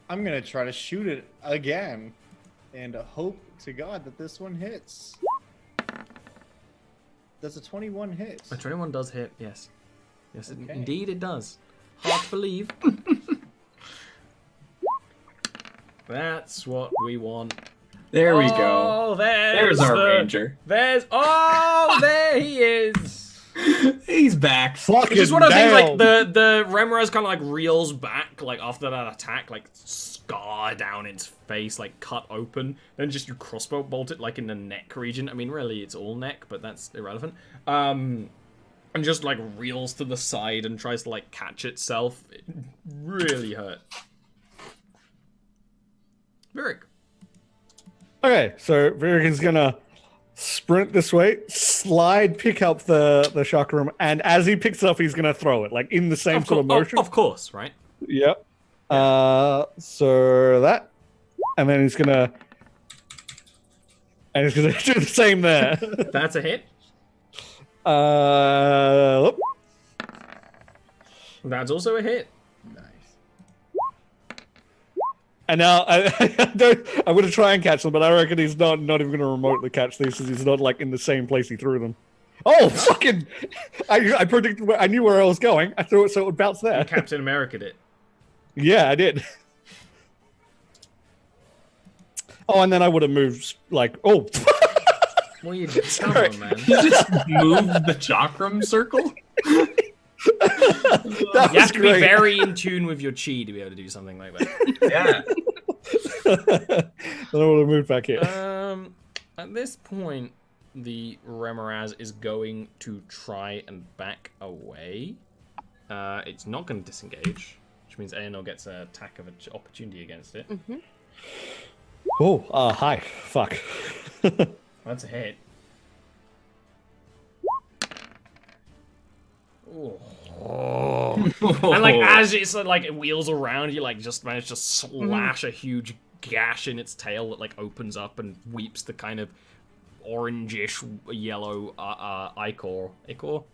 I'm gonna try to shoot it again, and hope to God that this one hits. Does a 21 hit? A 21 does hit, yes. Yes, Okay. indeed it does. Hard to believe. That's what we want. There we go. Oh, There's our ranger. There he is. He's back. Fucking Just one of the things, like, damn. the Remoraz kind of, like, reels back, like, after that attack, like, scar down its face, like, cut open, then just you crossbow bolt it, like, in the neck region. I mean, really, it's all neck, but that's irrelevant. And just, like, reels to the side and tries to, like, catch itself. It really hurt. Virik. Okay, so Virik is gonna sprint this way, slide, pick up the chakram, and as he picks it up, he's gonna throw it, like in the same sort of motion. Of course, right? Yep. So that, and then he's gonna do the same there. That's a hit. Whoop. That's also a hit. Nice. And now I'm gonna try and catch them, but I reckon he's not even gonna remotely catch these, because he's not like in the same place he threw them. Oh fucking! I predicted. I knew where I was going. I threw it so it would bounce there. Captain America did. Yeah, I did. Oh, and then I would have moved like oh. Well, you did. Come on, man. You just moved the chakram circle? That You have to was be great. very in tune with your chi to be able to do something like that. Yeah. Then I would have moved back here. At this point, the Remoraz is going to try and back away. It's not going to disengage, which means Aenor gets an attack of opportunity against it. Oh, hi. Fuck. That's a hit. Ooh. And like as it's like it wheels around, you like just manage to slash a huge gash in its tail that like opens up and weeps the kind of orangish yellow ichor. Icker.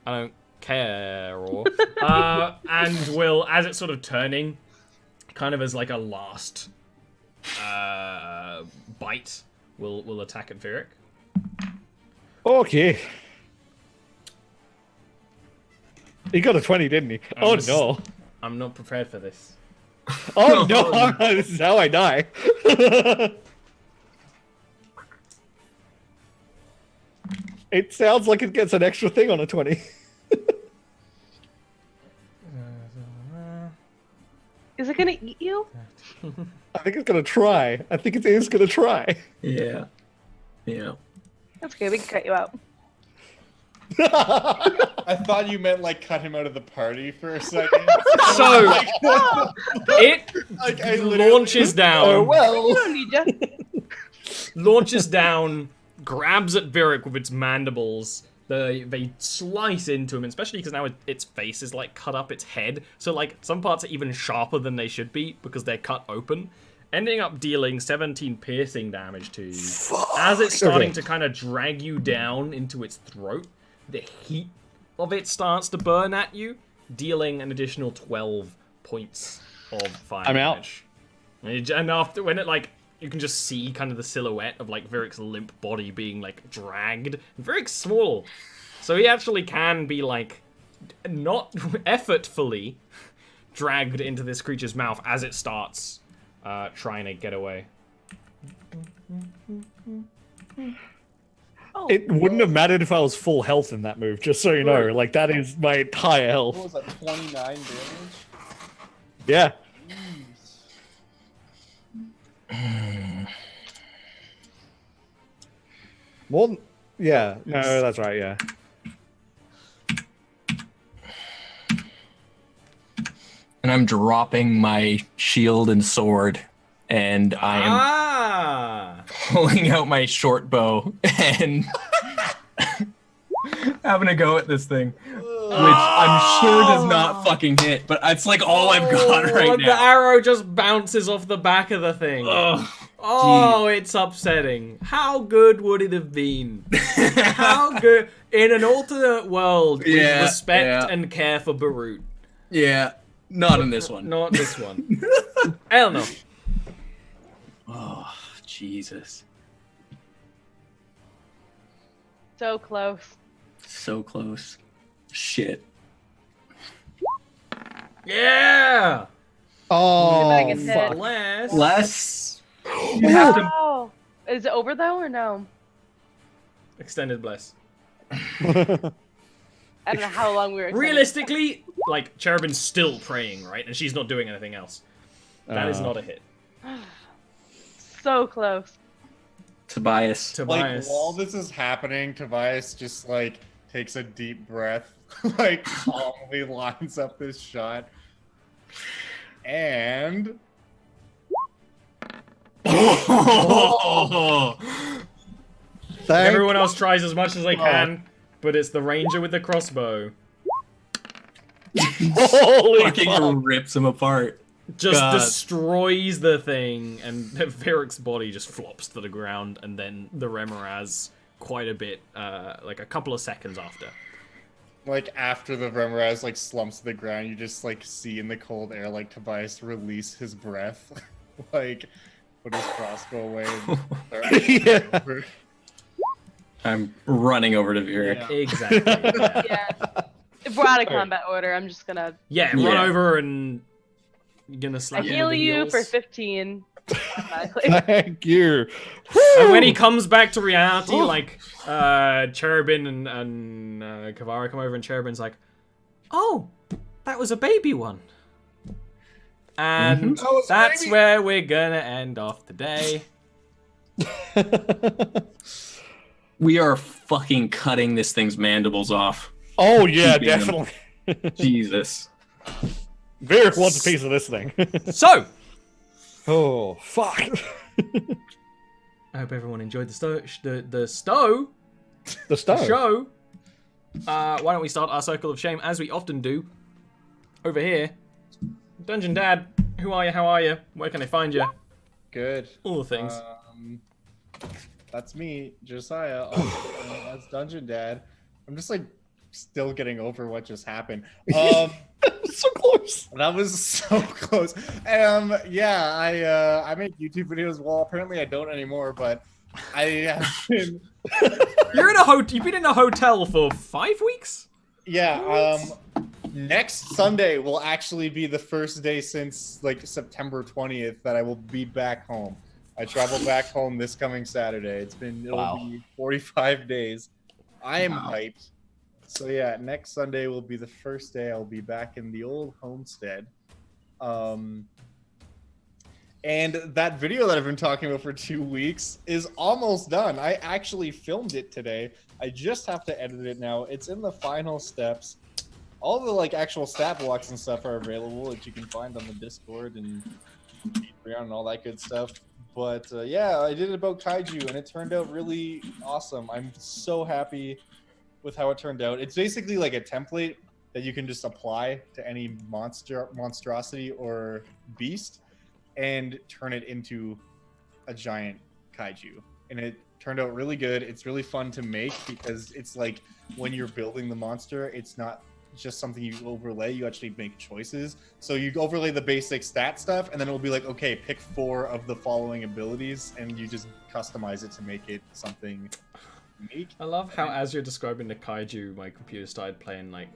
I don't care. And will, as it's sort of turning, kind of as like a last bite, will attack at Virik. Okay. He got a 20, didn't he? Oh no. I'm not prepared for this. Oh no. This is how I die. It sounds like it gets an extra thing on a 20. Is it gonna eat you? I think it's gonna try. I think it is gonna try. Yeah. Yeah. That's okay, we can cut you out. I thought you meant like cut him out of the party for a second. So it Like, I literally- launches down. Oh We well. don't need you. Launches down, grabs at Virik with its mandibles. They slice into him, especially because now its face is like cut up, its head. So like some parts are even sharper than they should be because they're cut open, ending up dealing 17 piercing damage to you. As it's starting to kind of drag you down into its throat, the heat of it starts to burn at you, dealing an additional 12 points of fire I'm out. damage. And after, when it like, you can just see kind of the silhouette of like Virik's limp body being like dragged. And Virik's small, So he actually can be, like, not effortfully dragged into this creature's mouth as it starts trying to get away. Oh, It wouldn't have mattered if I was full health in that move, just so you know. Like, that is my entire What health. was that, 29 damage? Yeah. Jeez. More than... Yeah. No, that's right, yeah. And I'm dropping my shield and sword, and I am pulling out my short bow and having a go at this thing, which I'm sure does not fucking hit, but it's like all I've got right The now. arrow just bounces off the back of the thing. Oh, it's upsetting. How good would it have been? How good in an alternate world with Yeah, respect yeah. and care for Barut. Yeah, not in this one. Not this one. Hell no. Oh, Jesus. so close. So close. Shit. Yeah. Oh, Back his head. fuck. Less. You have to. Oh, is it over though or no? Extended bless. I don't know how long we were. extended. Realistically, like, Cherubin's still praying, right? And she's not doing anything else. That is not a hit. So close. Tobias. Like, Tobias. while this is happening, Tobias just, like, takes a deep breath, like, calmly lines up this shot. And... Thank Everyone else tries as much as they can, but it's the ranger with the crossbow. Holy Fucking fuck. rips him apart. Just God. destroys the thing, and Varric's body just flops to the ground, and then the Remoraz quite a bit, like a couple of seconds after. Like, after the Remoraz, like, slumps to the ground, you just, like, see in the cold air, like, Tobias release his breath. Like, put his crossbow away. Yeah. I'm running over to Vieric. Yeah. Exactly. Yeah, Yeah. If we're out of combat order, I'm just gonna. run Yeah. over and you're gonna I slap him heal with the you heels. for 15. automatically. Thank you. And when he comes back to reality, like, Cherubin and Kavara come over, and Cherubin's like, "Oh, that was a baby one." And That was a that's baby. where we're gonna end off today. We are fucking cutting this thing's mandibles off. Oh, yeah, Keeping them. definitely. Jesus. Varric wants a piece of this thing. So, Oh, fuck. I hope everyone enjoyed the show. The stone. Why don't we start our circle of shame as we often do over here? Dungeon Dad, who are you? How are you? Where can I find you? Good. All the things. That's me, Josiah, as Dungeon Dad. I'm just like still getting over what just happened. So close. That was so close. Yeah, I make YouTube videos. Well, apparently I don't anymore, but I have been. You're in a You've been in a hotel for 5 weeks? Yeah. Next Sunday will actually be the first day since like September 20th that I will be back home. I travel back home this coming Saturday. It'll be 45 days. I am hyped. So yeah, next Sunday will be the first day I'll be back in the old homestead. And that video that I've been talking about for 2 weeks is almost done. I actually filmed it today. I just have to edit it now. It's in the final steps. All the like actual stat blocks and stuff are available that you can find on the Discord and Patreon and all that good stuff. But yeah, I did it about kaiju and it turned out really awesome. I'm so happy with how it turned out. It's basically like a template that you can just apply to any monstrosity or beast and turn it into a giant kaiju. And it turned out really good. It's really fun to make because it's like when you're building the monster, it's not just something you overlay, you actually make choices. So you overlay the basic stat stuff and then it'll be like, okay, pick 4 of the following abilities and you just customize it to make it something Make I love how, as you're describing the kaiju, my computer started playing like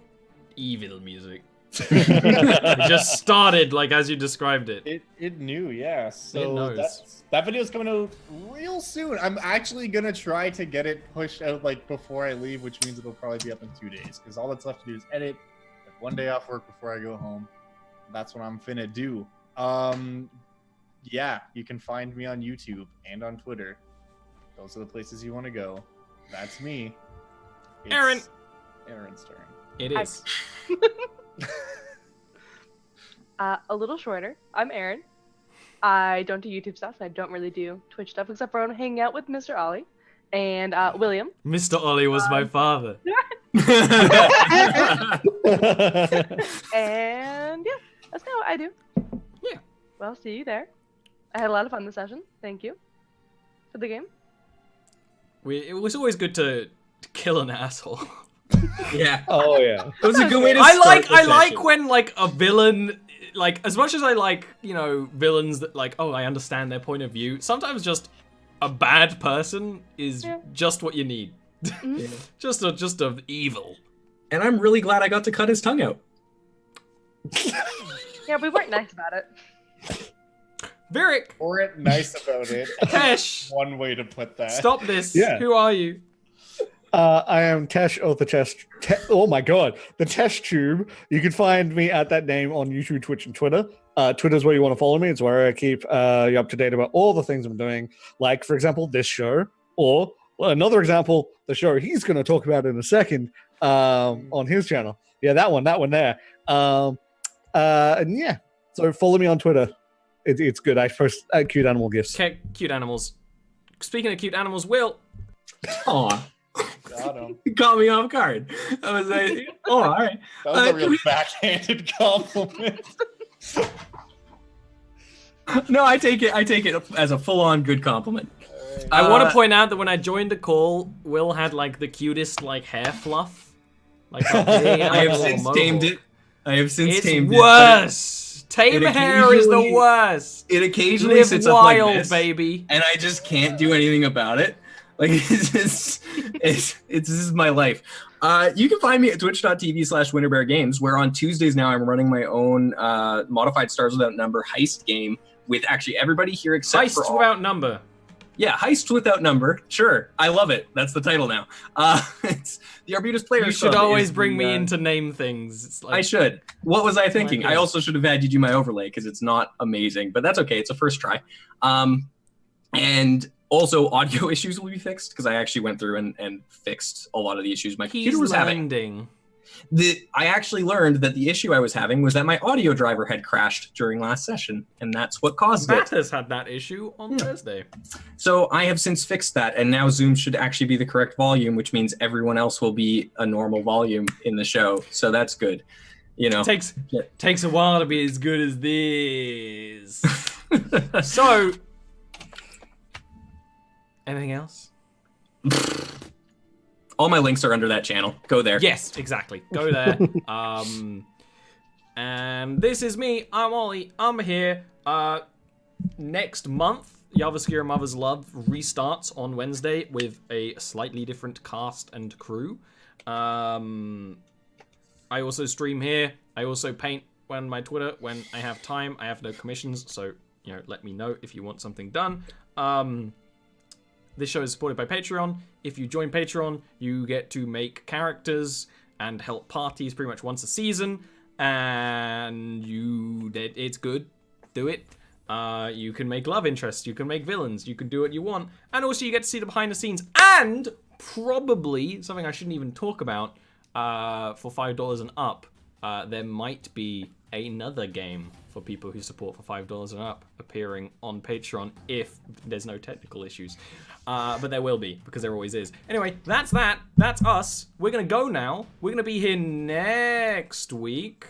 evil music. It just started like as you described it. It knew, yeah. So knows. that video's coming out real soon. I'm actually gonna try to get it pushed out like before I leave, which means it'll probably be up in 2 days. Because all that's left to do is edit. Have 1 day off work before I go home. That's what I'm finna do. Yeah, you can find me on YouTube and on Twitter. Those are the places you want to go. That's me. It's Aaron. Aaron's turn. It is. A little shorter. I'm Aaron. I don't do YouTube stuff. I don't really do Twitch stuff except for hanging out with Mr. Ollie and William. Mr. Ollie was my father. And yeah, that's kind of what I do. Yeah. Well, see you there. I had a lot of fun this session. Thank you for the game. It was always good to kill an asshole. Yeah. Oh yeah. It was a good way to I start the like session. when like a villain, like as much as I like, you know, villains that like, oh, I understand their point of view. Sometimes just a bad person is just what you need. just a evil. And I'm really glad I got to cut his tongue out. Yeah, we weren't nice about it. Virik, Or it nice about it. Tesh, One way to put that. stop this. Yeah. Who are you? I am Tesh of the Test. Oh my god, the Test Tube. You can find me at that name on YouTube, Twitch, and Twitter. Twitter's where you want to follow me. It's where I keep you up to date about all the things I'm doing. Like, for example, this show, or another example, the show he's going to talk about in a second on his channel. Yeah, that one there. And yeah, so follow me on Twitter. It's good. I post cute animal gifs. Okay, cute animals. Speaking of cute animals, Will. Aw. Got him. You caught me off guard. I was like, oh, all right. That was a real backhanded compliment. No, I take it as a full-on good compliment. I want to point out that when I joined the call, Will had like the cutest like hair fluff. Like I have since tamed it. It's tamed worse. Tame It hair is the occasionally- worst. It occasionally Live sits wild, up like this, baby. and I just can't do anything about it. Like this is my life. You can find me at twitch.tv/winterbeargames, where on Tuesdays now I'm running my own modified Stars Without Number heist game with actually everybody here except for Heists without number. Yeah, Heist Without Number. Sure, I love it. That's the title now. It's the Arbutus Players You should Club always is bring the, me in to name things. It's like, I should. What was I thinking? game. I also should have had you do my overlay because it's not amazing, but that's okay. It's a first try. And also, audio issues will be fixed because I actually went through and fixed a lot of the issues my computer was having. landing. I actually learned that the issue I was having was that my audio driver had crashed during last session, and that's what caused Matt it. has had that issue on Thursday. So I have since fixed that, and now Zoom should actually be the correct volume, which means everyone else will be a normal volume in the show. So that's good. You know, Takes a while to be as good as this. So, anything else? all my links are under that channel. Go there. Yes, exactly. Go there. And this is me. I'm Ollie. I'm here. Next month, Jarviskjir Mother's Love restarts on Wednesday with a slightly different cast and crew. I also stream here. I also paint on my Twitter when I have time. I have no commissions, so let me know if you want something done. This show is supported by Patreon. If you join Patreon, you get to make characters and help parties pretty much once a season, and it's good. Do it. You can make love interests, you can make villains, you can do what you want, and also you get to see the behind the scenes, and probably, something I shouldn't even talk about, for $5 and up, there might be another game for people who support for $5 and up appearing on Patreon if there's no technical issues. But there will be, because there always is. Anyway, that's that. That's us. We're going to go now. We're going to be here next week.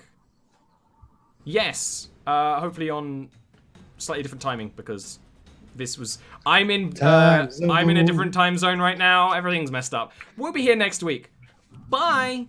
Yes. Hopefully on slightly different timing, because this was... I'm in a different time zone right now. Everything's messed up. We'll be here next week. Bye!